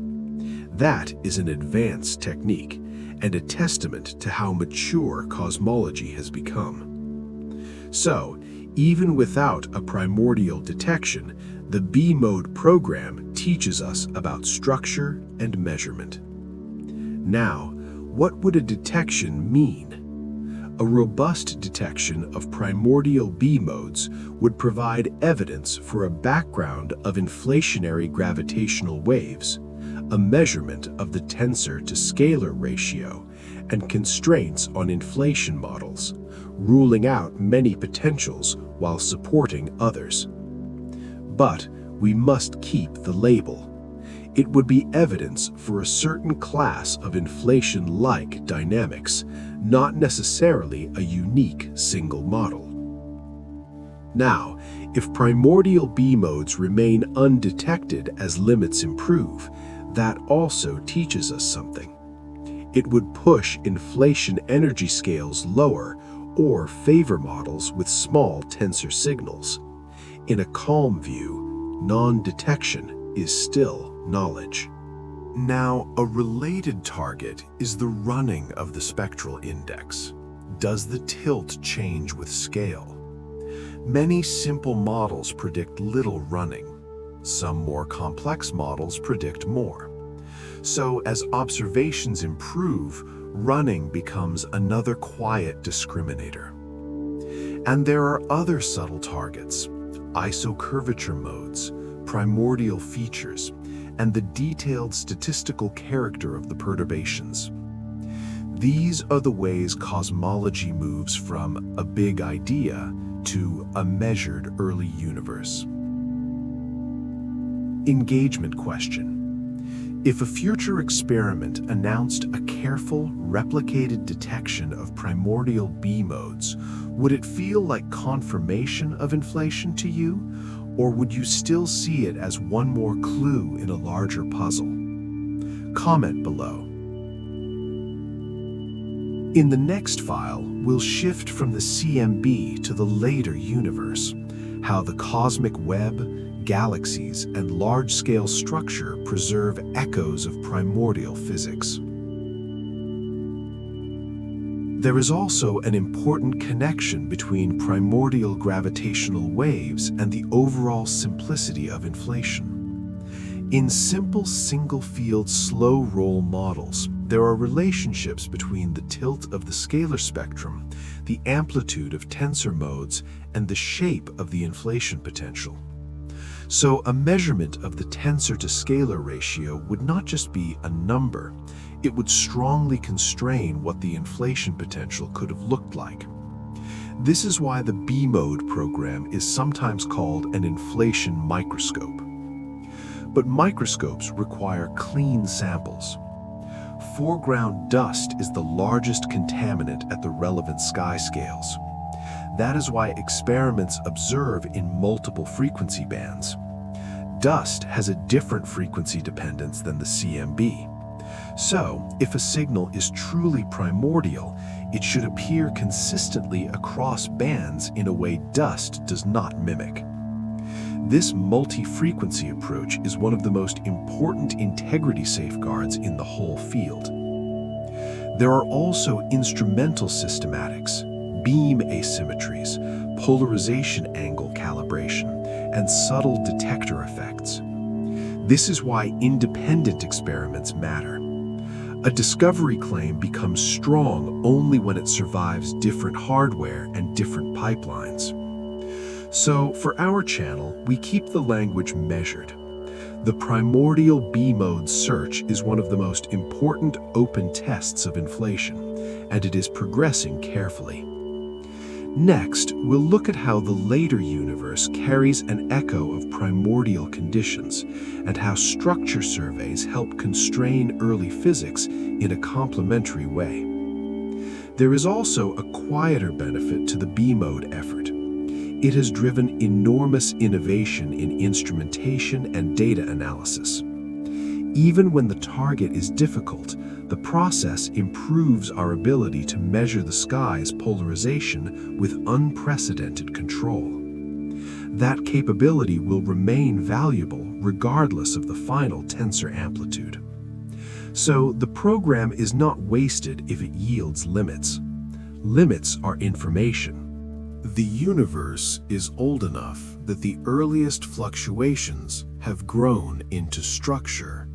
Speaker 2: That is an advanced technique and a testament to how mature cosmology has become. So, even without a primordial detection, the B-mode program teaches us about structure and measurement. Now, what would a detection mean? A robust detection of primordial B-modes would provide evidence for a background of inflationary gravitational waves, a measurement of the tensor to scalar ratio, and constraints on inflation models, ruling out many potentials while supporting others. But we must keep the label. It would be evidence for a certain class of inflation-like dynamics, not necessarily a unique single model. Now, If primordial B modes remain undetected as limits improve, that also teaches us something. It would push inflation energy scales lower or favor models with small tensor signals. In a calm view, non-detection is still knowledge.
Speaker 1: Now, a related target is the running of the spectral index. Does the tilt change with scale? Many simple models predict little running. Some more complex models predict more. So, as observations improve, running becomes another quiet discriminator. And there are other subtle targets: isocurvature modes, primordial features, and the detailed statistical character of the perturbations. These are the ways cosmology moves from a big idea to a measured early universe. Engagement question. If a future experiment announced a careful, replicated detection of primordial B modes, would it feel like confirmation of inflation to you, or would you still see it as one more clue in a larger puzzle? Comment below. In the next file, we'll shift from the CMB to the later universe, how the cosmic web, galaxies, and large-scale structure preserve echoes of primordial physics. There is also an important connection between primordial gravitational waves and the overall simplicity of inflation. In simple single-field slow-roll models, there are relationships between the tilt of the scalar spectrum, the amplitude of tensor modes, and the shape of the inflation potential. So a measurement of the tensor to scalar ratio would not just be a number, it would strongly constrain what the inflation potential could have looked like. This is why the B-mode program is sometimes called an inflation microscope. But microscopes require clean samples. Foreground dust is the largest contaminant at the relevant sky scales. That is why experiments observe in multiple frequency bands. Dust has a different frequency dependence than the CMB. So, if a signal is truly primordial, it should appear consistently across bands in a way dust does not mimic. This multi-frequency approach is one of the most important integrity safeguards in the whole field. There are also instrumental systematics, beam asymmetries, polarization angle calibration, and subtle detector effects. This is why independent experiments matter. A discovery claim becomes strong only when it survives different hardware and different pipelines. So, for our channel, we keep the language measured. The primordial B-mode search is one of the most important open tests of inflation, and it is progressing carefully. Next, we'll look at how the later universe carries an echo of primordial conditions, and how structure surveys help constrain early physics in a complementary way. There is also a quieter benefit to the B-mode effort. It has driven enormous innovation in instrumentation and data analysis. Even when the target is difficult, the process improves our ability to measure the sky's polarization with unprecedented control. That capability will remain valuable regardless of the final tensor amplitude. So the program is not wasted if it yields limits. Limits are information. The universe is old enough that the earliest fluctuations have grown into structure.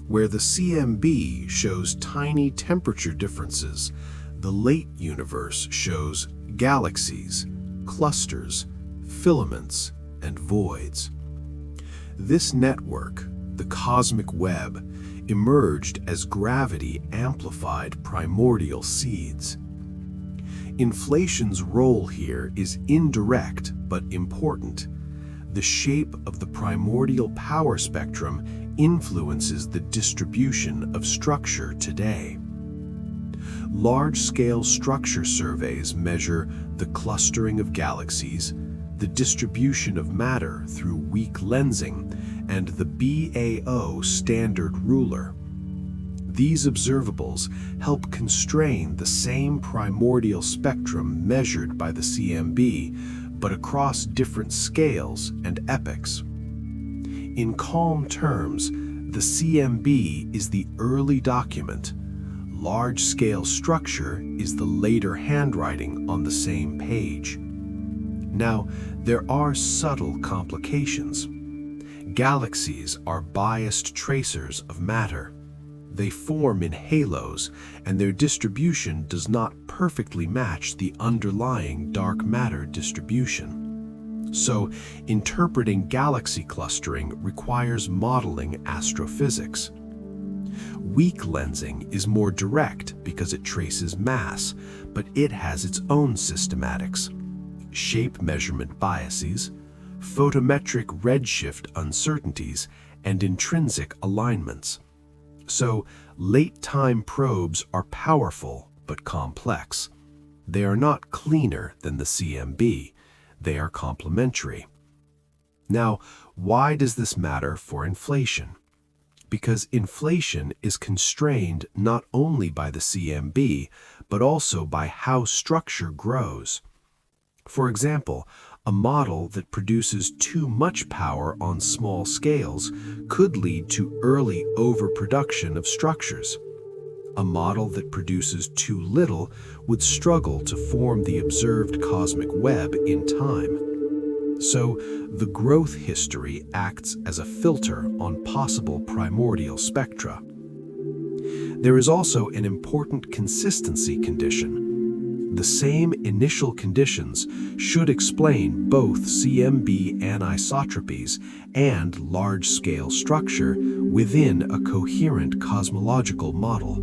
Speaker 1: Where the CMB shows tiny temperature differences, the late universe shows galaxies, clusters, filaments, and voids. This network, the cosmic web, emerged as gravity amplified primordial seeds. Inflation's role here is indirect but important. The shape of the primordial power spectrum influences the distribution of structure today. Large-scale structure surveys measure the clustering of galaxies, the distribution of matter through weak lensing, and the BAO standard ruler. These observables help constrain the same primordial spectrum measured by the CMB, but across different scales and epochs. In calm terms, the CMB is the early document. Large-scale structure is the later handwriting on the same page. Now, there are subtle complications. Galaxies are biased tracers of matter. They form in halos, and their distribution does not perfectly match the underlying dark matter distribution. So, interpreting galaxy clustering requires modeling astrophysics. Weak lensing is more direct because it traces mass, but it has its own systematics. Shape measurement biases, photometric redshift uncertainties, and intrinsic alignments. So, late-time probes are powerful but complex. They are not cleaner than the CMB. They are complementary. Now, why does this matter for inflation? Because inflation is constrained not only by the CMB, but also by how structure grows. For example, a model that produces too much power on small scales could lead to early overproduction of structures. A model that produces too little would struggle to form the observed cosmic web in time. So, the growth history acts as a filter on possible primordial spectra. There is also an important consistency condition. The same initial conditions should explain both CMB anisotropies and large-scale structure within a coherent cosmological model.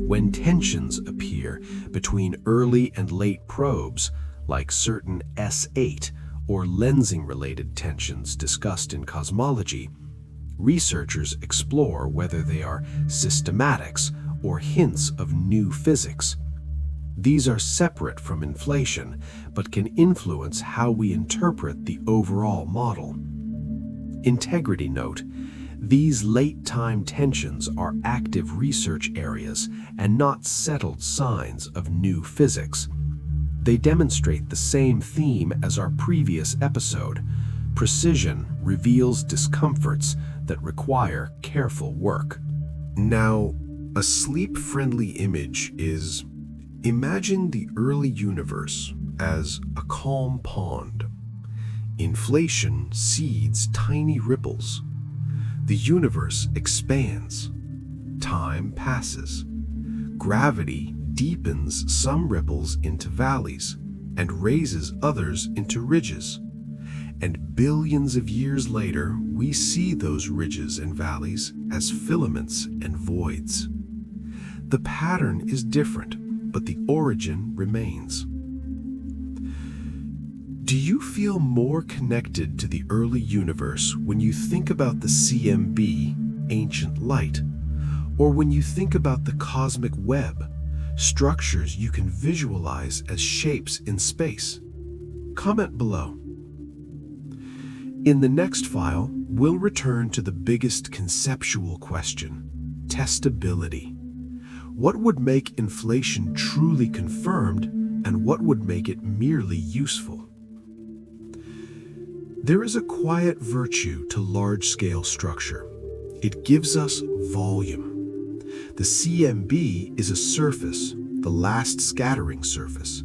Speaker 1: When tensions appear between early and late probes, like certain S8 or lensing-related tensions discussed in cosmology, researchers explore whether they are systematics or hints of new physics. These are separate from inflation, but can influence how we interpret the overall model. Integrity note: these late-time tensions are active research areas and not settled signs of new physics. They demonstrate the same theme as our previous episode. Precision reveals discomforts that require careful work.
Speaker 2: Now, a sleep-friendly image is: imagine the early universe as a calm pond. Inflation seeds tiny ripples. The universe expands. Time passes. Gravity deepens some ripples into valleys and raises others into ridges. And billions of years later, we see those ridges and valleys as filaments and voids. The pattern is different, but the origin remains. Do you feel more connected to the early universe when you think about the CMB, ancient light, or when you think about the cosmic web, structures you can visualize as shapes in space? Comment below. In the next file, we'll return to the biggest conceptual question: testability. What would make inflation truly confirmed, and what would make it merely useful? There is a quiet virtue to large-scale structure. It gives us volume. The CMB is a surface, the last scattering surface.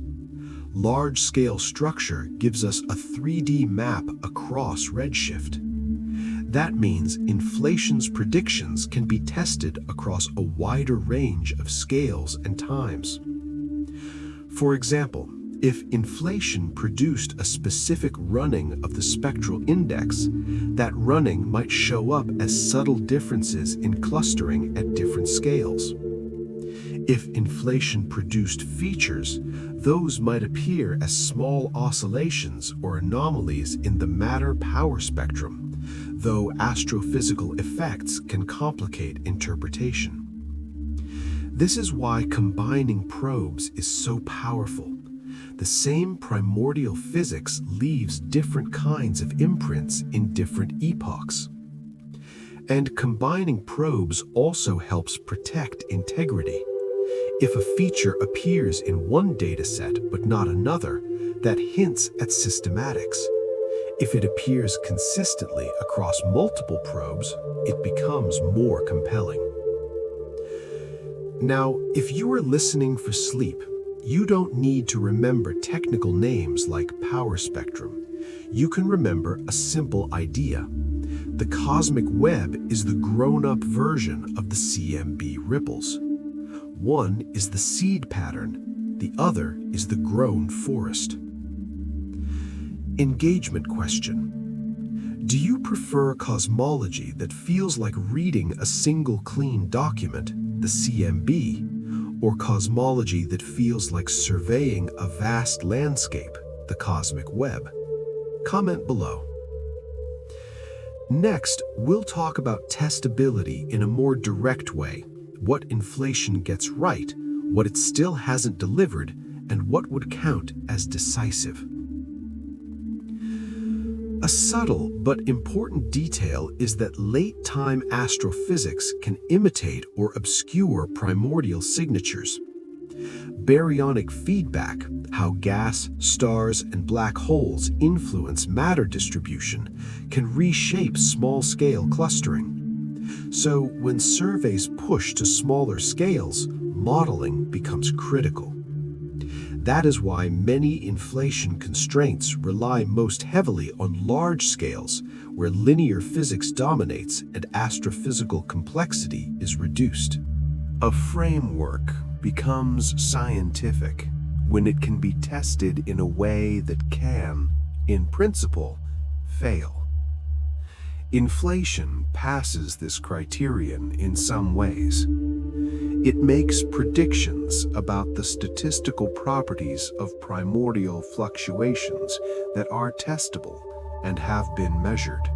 Speaker 2: Large-scale structure gives us a 3D map across redshift. That means inflation's predictions can be tested across a wider range of scales and times. For example, if inflation produced a specific running of the spectral index, that running might show up as subtle differences in clustering at different scales. If inflation produced features, those might appear as small oscillations or anomalies in the matter-power spectrum, though astrophysical effects can complicate interpretation. This is why combining probes is so powerful. The same primordial physics leaves different kinds of imprints in different epochs. And combining probes also helps protect integrity. If a feature appears in one dataset but not another, that hints at systematics. If it appears consistently across multiple probes, it becomes more compelling. Now, if you are listening for sleep, you don't need to remember technical names like power spectrum. You can remember a simple idea. The cosmic web is the grown-up version of the CMB ripples. One is the seed pattern, the other is the grown forest. Engagement question. Do you prefer cosmology that feels like reading a single clean document, the CMB, or cosmology that feels like surveying a vast landscape, the cosmic web? Comment below. Next, we'll talk about testability in a more direct way, what inflation gets right, what it still hasn't delivered, and what would count as decisive. A subtle but important detail is that late-time astrophysics can imitate or obscure primordial signatures. Baryonic feedback, how gas, stars, and black holes influence matter distribution, can reshape small-scale clustering. So when surveys push to smaller scales, modeling becomes critical. That is why many inflation constraints rely most heavily on large scales, where linear physics dominates and astrophysical complexity is reduced.
Speaker 1: A framework becomes scientific when it can be tested in a way that can, in principle, fail. Inflation passes this criterion in some ways. It makes predictions about the statistical properties of primordial fluctuations that are testable and have been measured.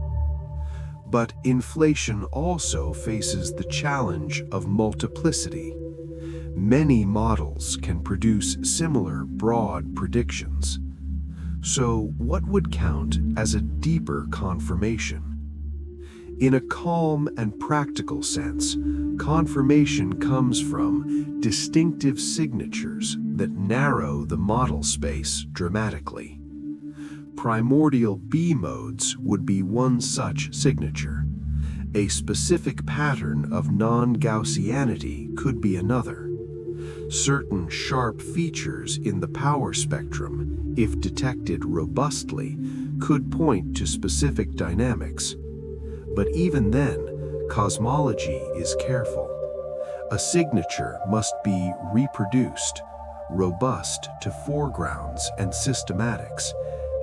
Speaker 1: But inflation also faces the challenge of multiplicity. Many models can produce similar broad predictions. So what would count as a deeper confirmation? In a calm and practical sense, confirmation comes from distinctive signatures that narrow the model space dramatically. Primordial B modes would be one such signature. A specific pattern of non-Gaussianity could be another. Certain sharp features in the power spectrum, if detected robustly, could point to specific dynamics. But even then, cosmology is careful. A signature must be reproduced, robust to foregrounds and systematics,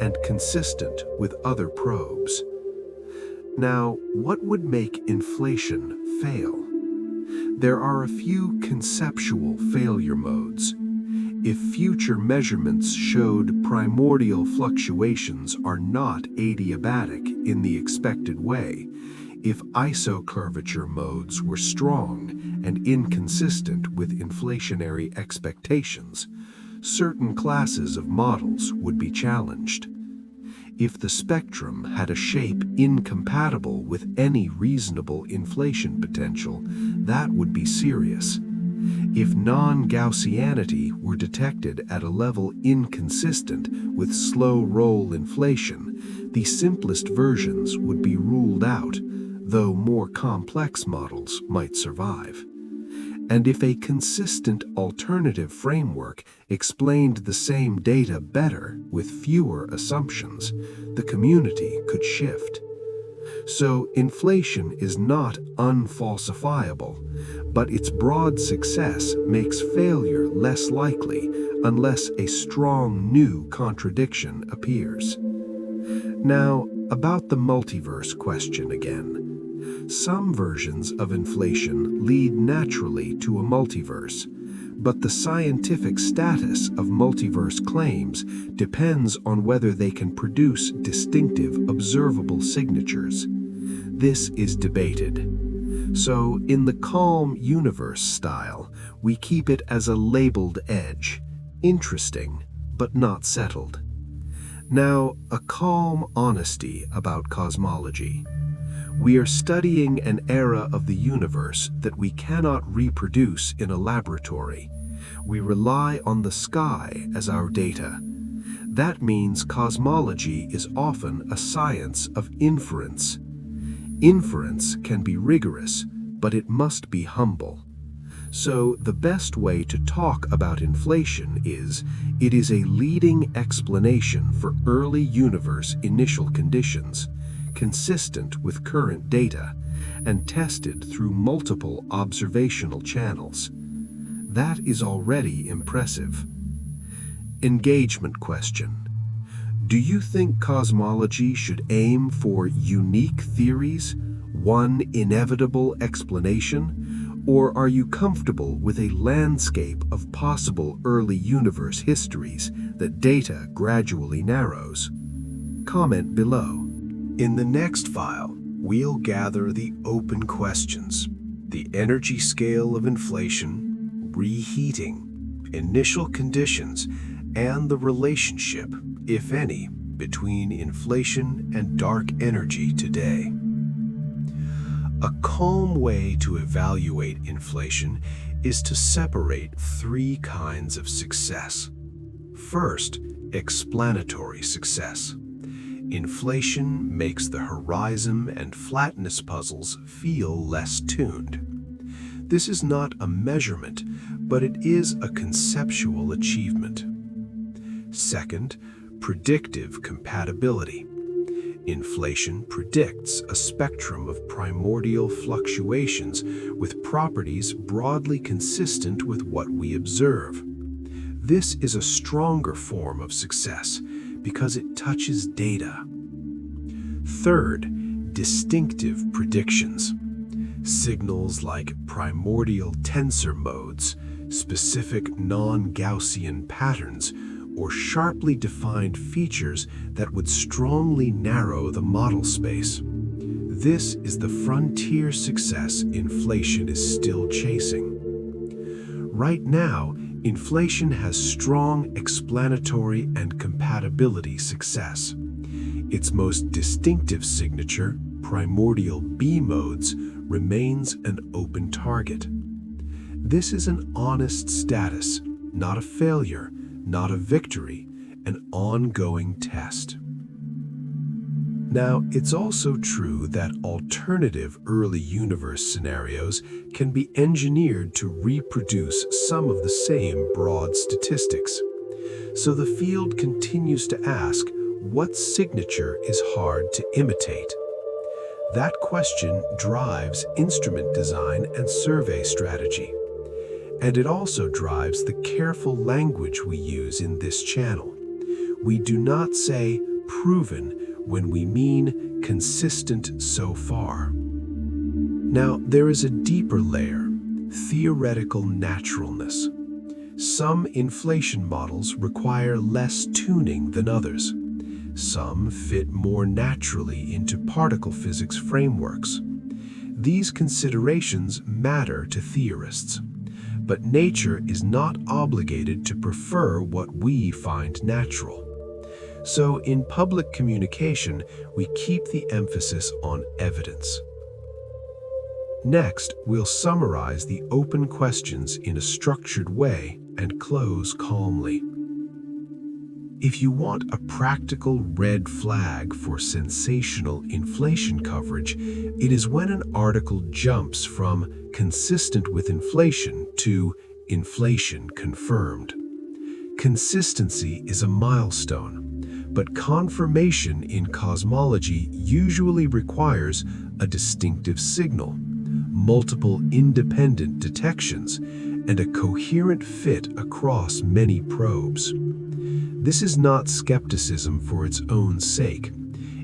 Speaker 1: and consistent with other probes. Now, what would make inflation fail? There are a few conceptual failure modes. If future measurements showed primordial fluctuations are not adiabatic in the expected way, if isocurvature modes were strong and inconsistent with inflationary expectations, certain classes of models would be challenged. If the spectrum had a shape incompatible with any reasonable inflation potential, that would be serious. If non-Gaussianity were detected at a level inconsistent with slow-roll inflation, the simplest versions would be ruled out, though more complex models might survive. And if a consistent alternative framework explained the same data better with fewer assumptions, the community could shift. So inflation is not unfalsifiable, but its broad success makes failure less likely unless a strong new contradiction appears. Now, about the multiverse question again. Some versions of inflation lead naturally to a multiverse, but the scientific status of multiverse claims depends on whether they can produce distinctive observable signatures. This is debated. So, in the calm universe style, we keep it as a labeled edge, interesting, but not settled. Now, a calm honesty about cosmology. We are studying an era of the universe that we cannot reproduce in a laboratory. We rely on the sky as our data. That means cosmology is often a science of inference. Inference can be rigorous, but it must be humble. So the best way to talk about inflation is, it is a leading explanation for early universe initial conditions, consistent with current data, and tested through multiple observational channels. That is already impressive. Engagement question. Do you think cosmology should aim for unique theories, one inevitable explanation, or are you comfortable with a landscape of possible early universe histories that data gradually narrows? Comment below. In the next file, we'll gather the open questions: the energy scale of inflation, reheating, initial conditions, and the relationship, if any, between inflation and dark energy today. A calm way to evaluate inflation is to separate three kinds of success. First, explanatory success. Inflation makes the horizon and flatness puzzles feel less tuned. This is not a measurement, but it is a conceptual achievement. Second, predictive compatibility. Inflation predicts a spectrum of primordial fluctuations with properties broadly consistent with what we observe. This is a stronger form of success because it touches data. Third, distinctive predictions. Signals like primordial tensor modes, specific non-Gaussian patterns, or sharply defined features that would strongly narrow the model space. This is the frontier success inflation is still chasing. Right now, inflation has strong explanatory and compatibility success. Its most distinctive signature, primordial B modes, remains an open target. This is an honest status, not a failure, not a victory, an ongoing test. Now, it's also true that alternative early universe scenarios can be engineered to reproduce some of the same broad statistics. So the field continues to ask, what signature is hard to imitate? That question drives instrument design and survey strategy. And it also drives the careful language we use in this channel. We do not say proven when we mean consistent so far. Now, there is a deeper layer, theoretical naturalness. Some inflation models require less tuning than others. Some fit more naturally into particle physics frameworks. These considerations matter to theorists. But nature is not obligated to prefer what we find natural. So in public communication, we keep the emphasis on evidence. Next, we'll summarize the open questions in a structured way and close calmly. If you want a practical red flag for sensational inflation coverage, it is when an article jumps from consistent with inflation to inflation confirmed. Consistency is a milestone, but confirmation in cosmology usually requires a distinctive signal, multiple independent detections, and a coherent fit across many probes. This is not skepticism for its own sake.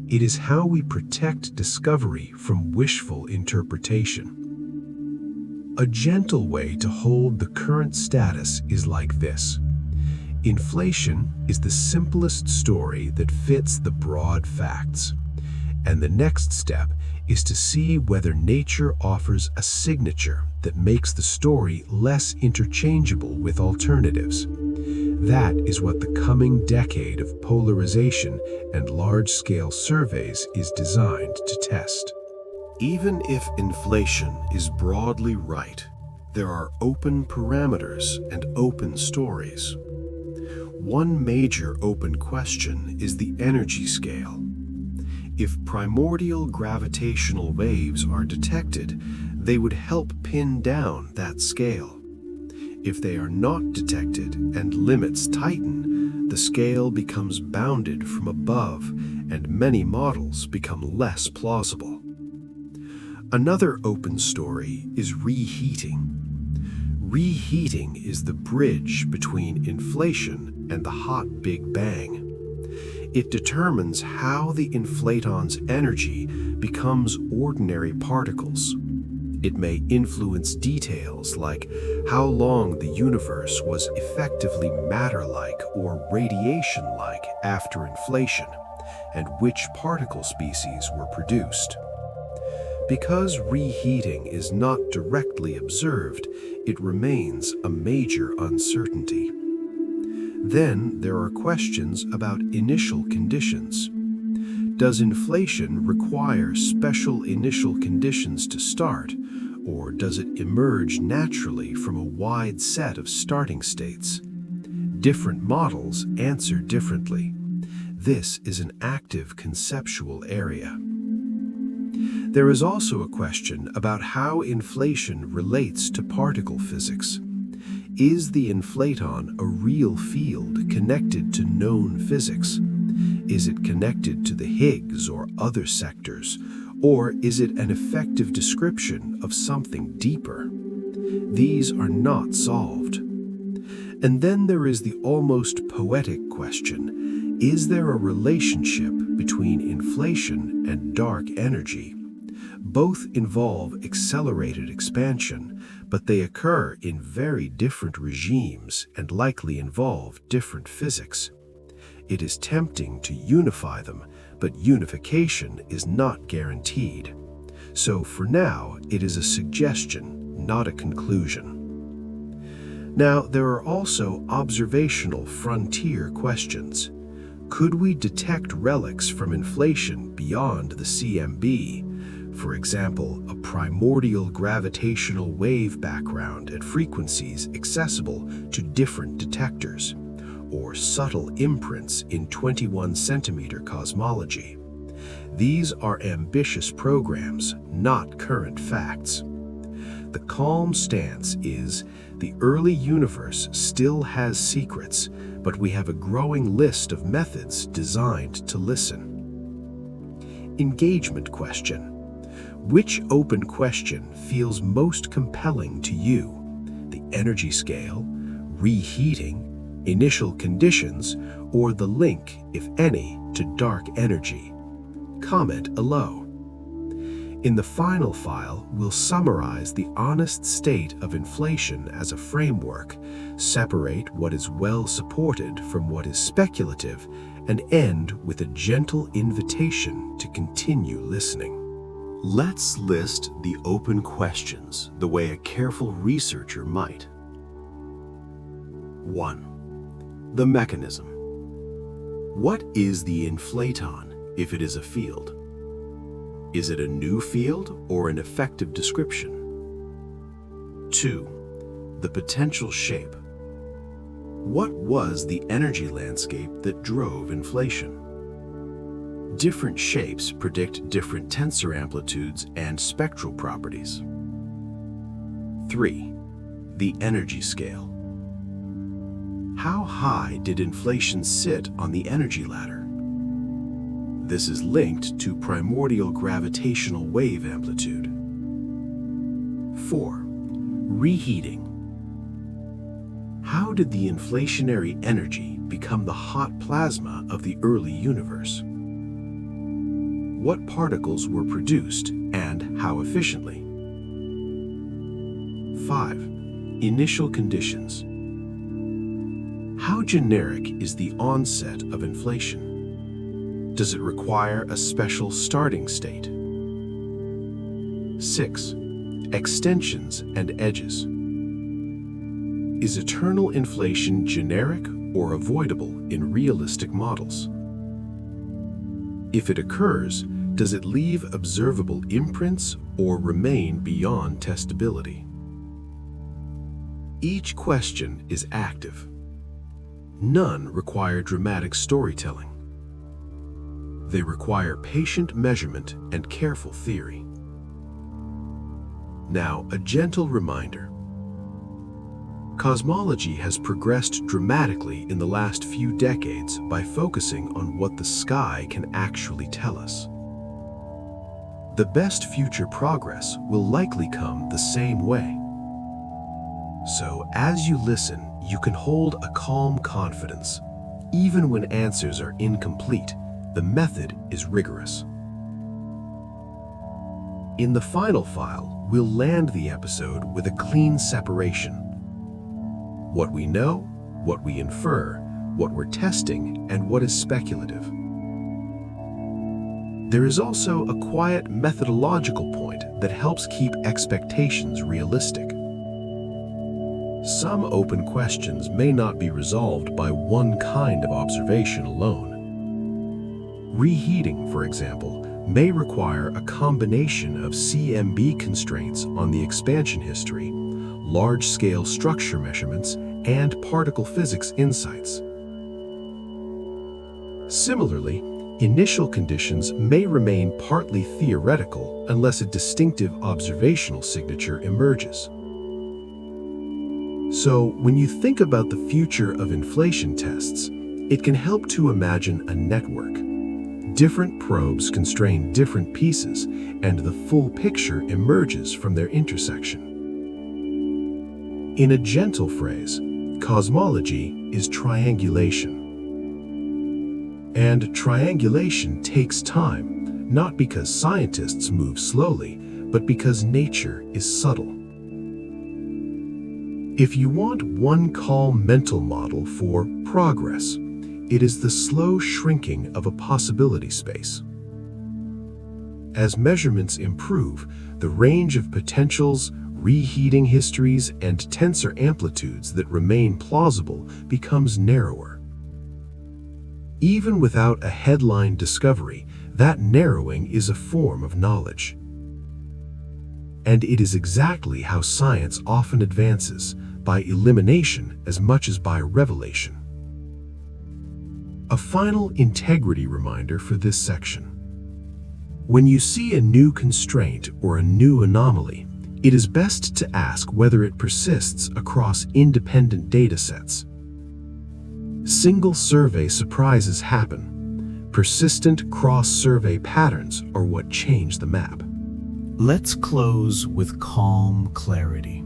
Speaker 1: It is how we protect discovery from wishful interpretation. A gentle way to hold the current status is like this. Inflation is the simplest story that fits the broad facts. And the next step is to see whether nature offers a signature that makes the story less interchangeable with alternatives.
Speaker 2: That is what the coming decade of polarization and large-scale surveys is designed to test.
Speaker 1: Even if inflation is broadly right, there are open parameters and open stories. One major open question is the energy scale. If primordial gravitational waves are detected, they would help pin down that scale. If they are not detected and limits tighten, the scale becomes bounded from above and many models become less plausible. Another open story is reheating. Reheating is the bridge between inflation and the hot Big Bang. It determines how the inflaton's energy becomes ordinary particles. It may influence details like how long the universe was effectively matter-like or radiation-like after inflation, and which particle species were produced. Because reheating is not directly observed, it remains a major uncertainty. Then there are questions about initial conditions. Does inflation require special initial conditions to start, or does it emerge naturally from a wide set of starting states? Different models answer differently. This is an active conceptual area. There is also a question about how inflation relates to particle physics. Is the inflaton a real field connected to known physics? Is it connected to the Higgs or other sectors, or is it an effective description of something deeper? These are not solved. And then there is the almost poetic question, is there a relationship between inflation and dark energy? Both involve accelerated expansion, but they occur in very different regimes and likely involve different physics. It is tempting to unify them, but unification is not guaranteed. So for now, it is a suggestion, not a conclusion. Now, there are also observational frontier questions. Could we detect relics from inflation beyond the CMB? For example, a primordial gravitational wave background at frequencies accessible to different detectors, or subtle imprints in 21-centimeter cosmology. These are ambitious programs, not current facts. The calm stance is, the early universe still has secrets, but we have a growing list of methods designed to listen. Engagement question. Which open question feels most compelling to you? The energy scale, reheating, initial conditions, or the link, if any, to dark energy? Comment below. In the final file, we'll summarize the honest state of inflation as a framework, separate what is well supported from what is speculative, and end with a gentle invitation to continue listening. Let's list the open questions the way a careful researcher might. 1. The mechanism. What is the inflaton if it is a field? Is it a new field or an effective description? 2. The potential shape. What was the energy landscape that drove inflation? Different shapes predict different tensor amplitudes and spectral properties. 3. The energy scale. How high did inflation sit on the energy ladder? This is linked to primordial gravitational wave amplitude. 4. Reheating. How did the inflationary energy become the hot plasma of the early universe? What particles were produced and how efficiently? 5. Initial conditions. How generic is the onset of inflation? Does it require a special starting state? 6. Extensions and edges. Is eternal inflation generic or avoidable in realistic models? If it occurs, does it leave observable imprints or remain beyond testability? Each question is active. None require dramatic storytelling. They require patient measurement and careful theory. Now, a gentle reminder. Cosmology has progressed dramatically in the last few decades by focusing on what the sky can actually tell us. The best future progress will likely come the same way. So, as you listen, you can hold a calm confidence. Even when answers are incomplete, the method is rigorous. In the final file, we'll land the episode with a clean separation. What we know, what we infer, what we're testing, and what is speculative. There is also a quiet methodological point that helps keep expectations realistic. Some open questions may not be resolved by one kind of observation alone. Reheating, for example, may require a combination of CMB constraints on the expansion history, large-scale structure measurements, and particle physics insights. Similarly, initial conditions may remain partly theoretical unless a distinctive observational signature emerges. So, when you think about the future of inflation tests, it can help to imagine a network. Different probes constrain different pieces, and the full picture emerges from their intersection. In a gentle phrase, cosmology is triangulation. And triangulation takes time, not because scientists move slowly, but because nature is subtle. If you want one calm mental model for progress, it is the slow shrinking of a possibility space. As measurements improve, the range of potentials, reheating histories, and tensor amplitudes that remain plausible becomes narrower. Even without a headline discovery, that narrowing is a form of knowledge. And it is exactly how science often advances, by elimination as much as by revelation. A final integrity reminder for this section. When you see a new constraint or a new anomaly, it is best to ask whether it persists across independent datasets. Single survey surprises happen. Persistent cross-survey patterns are what change the map.
Speaker 2: Let's close with calm clarity.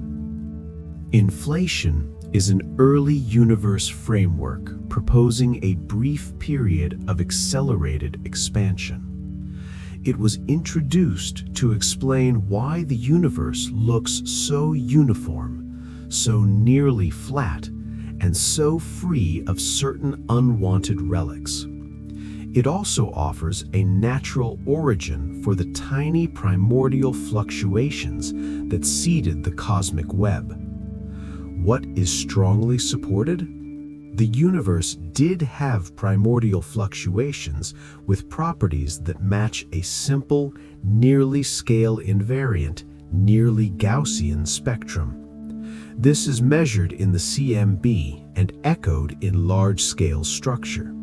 Speaker 2: Inflation is an early universe framework proposing a brief period of accelerated expansion. It was introduced to explain why the universe looks so uniform, so nearly flat, and so free of certain unwanted relics. It also offers a natural origin for the tiny primordial fluctuations that seeded the cosmic web. What is strongly supported? The universe did have primordial fluctuations with properties that match a simple, nearly scale invariant, nearly Gaussian spectrum. This is measured in the CMB and echoed in large-scale structure.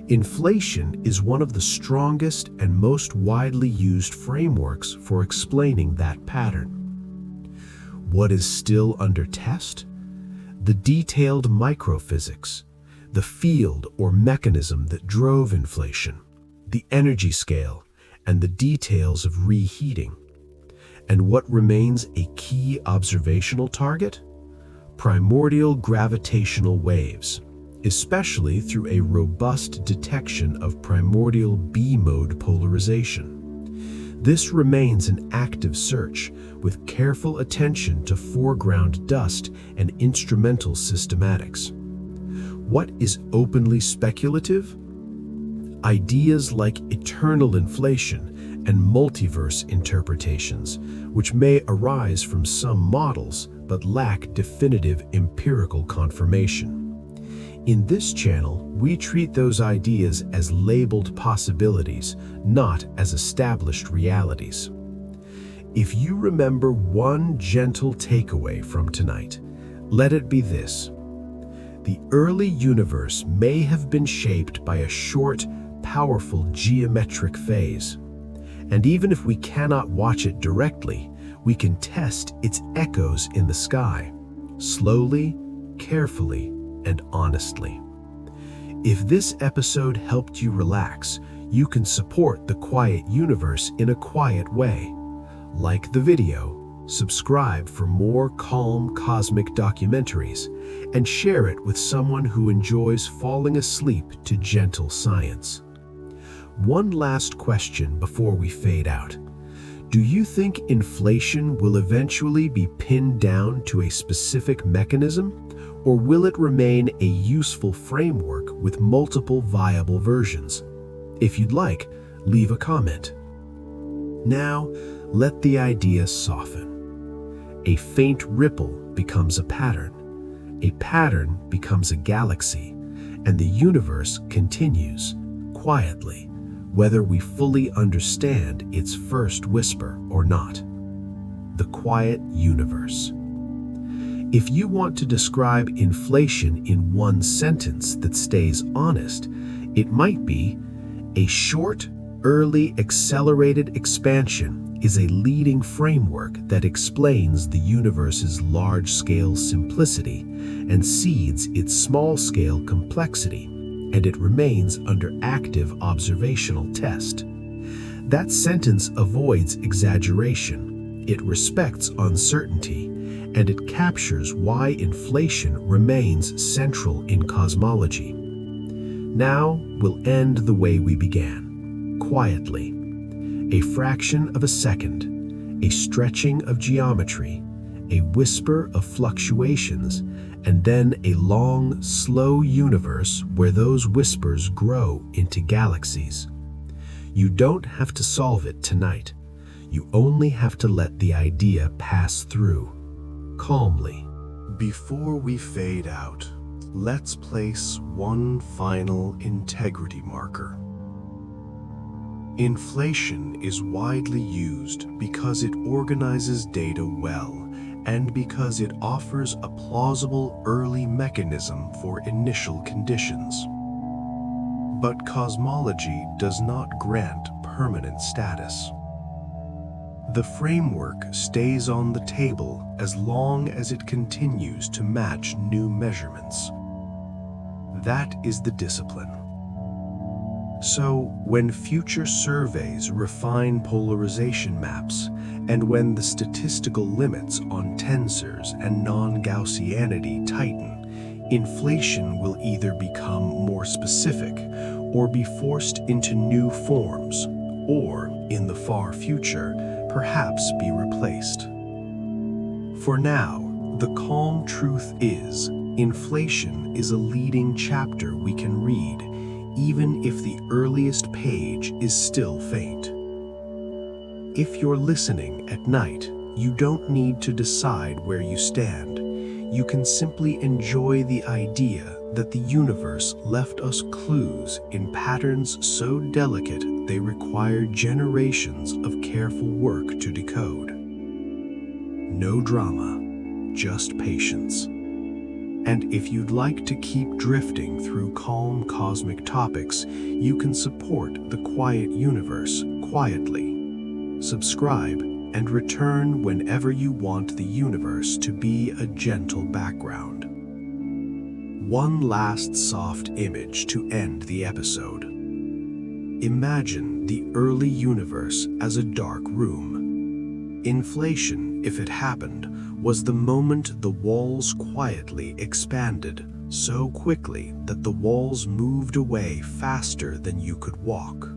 Speaker 2: Inflation is one of the strongest and most widely used frameworks for explaining that pattern. What is still under test? The detailed microphysics, the field or mechanism that drove inflation, the energy scale, and the details of reheating. And what remains a key observational target? Primordial gravitational waves, especially through a robust detection of primordial B-mode polarization. This remains an active search, with careful attention to foreground dust and instrumental systematics. What is openly speculative? Ideas like eternal inflation and multiverse interpretations, which may arise from some models but lack definitive empirical confirmation. In this channel, we treat those ideas as labeled possibilities, not as established realities. If you remember one gentle takeaway from tonight, let it be this. The early universe may have been shaped by a short, powerful geometric phase. And even if we cannot watch it directly, we can test its echoes in the sky, slowly, carefully, and honestly. If this episode helped you relax, you can support the quiet universe in a quiet way. Like the video, subscribe for more calm cosmic documentaries, and share it with someone who enjoys falling asleep to gentle science. One last question before we fade out. Do you think inflation will eventually be pinned down to a specific mechanism, or will it remain a useful framework with multiple viable versions? If you'd like, leave a comment. Now, let the idea soften. A faint ripple becomes a pattern becomes a galaxy, and the universe continues, quietly, whether we fully understand its first whisper or not. The quiet universe. If you want to describe inflation in one sentence that stays honest, it might be, a short, early, accelerated expansion is a leading framework that explains the universe's large-scale simplicity and seeds its small-scale complexity, and it remains under active observational test. That sentence avoids exaggeration, it respects uncertainty, and it captures why inflation remains central in cosmology. Now we'll end the way we began, quietly. A fraction of a second, a stretching of geometry, a whisper of fluctuations, and then a long, slow universe where those whispers grow into galaxies. You don't have to solve it tonight. You only have to let the idea pass through, calmly.
Speaker 1: Before we fade out, let's place one final integrity marker. Inflation is widely used because it organizes data well and because it offers a plausible early mechanism for initial conditions. But cosmology does not grant permanent status. The framework stays on the table as long as it continues to match new measurements. That is the discipline. So, when future surveys refine polarization maps, and when the statistical limits on tensors and non-Gaussianity tighten, inflation will either become more specific or be forced into new forms, or, in the far future, perhaps be replaced. For now, the calm truth is, inflation is a leading chapter we can read, even if the earliest page is still faint. If you're listening at night, you don't need to decide where you stand. You can simply enjoy the idea that the universe left us clues in patterns so delicate they require generations of careful work to decode. No drama, just patience. And if you'd like to keep drifting through calm cosmic topics, you can support the quiet universe quietly. Subscribe and return whenever you want the universe to be a gentle background. One last soft image to end the episode. Imagine the early universe as a dark room. Inflation, if it happened, was the moment the walls quietly expanded so quickly that the walls moved away faster than you could walk.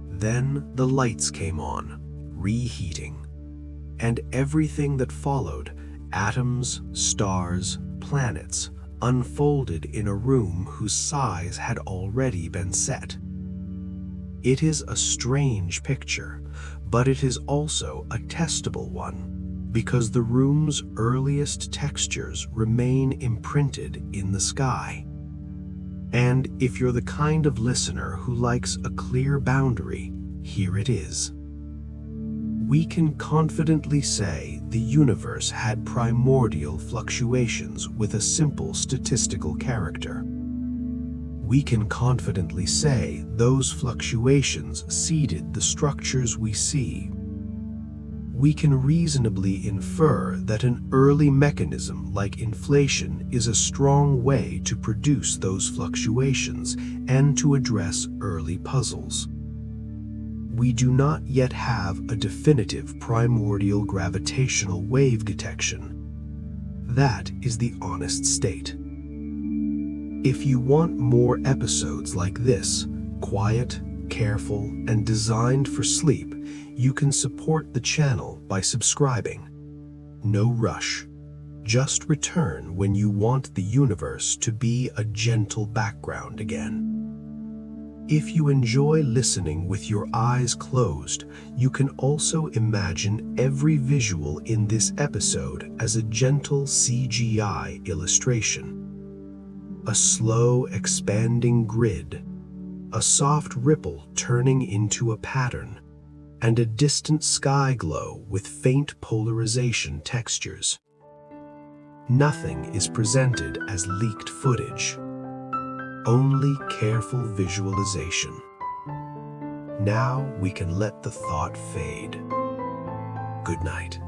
Speaker 1: Then the lights came on, reheating, and everything that followed, atoms, stars, planets, unfolded in a room whose size had already been set. It is a strange picture, but it is also a testable one, because the room's earliest textures remain imprinted in the sky.
Speaker 2: And if you're the kind of listener who likes a clear boundary, here it is. We can confidently say the universe had primordial fluctuations with a simple statistical character. We can confidently say those fluctuations seeded the structures we see. We can reasonably infer that an early mechanism like inflation is a strong way to produce those fluctuations and to address early puzzles. We do not yet have a definitive primordial gravitational wave detection. That is the honest state. If you want more episodes like this, quiet, careful, and designed for sleep, you can support the channel by subscribing. No rush. Just return when you want the universe to be a gentle background again. If you enjoy listening with your eyes closed, you can also imagine every visual in this episode as a gentle CGI illustration. A slow, expanding grid, a soft ripple turning into a pattern, and a distant sky glow with faint polarization textures. Nothing is presented as leaked footage, only careful visualization. Now we can let the thought fade. Good night.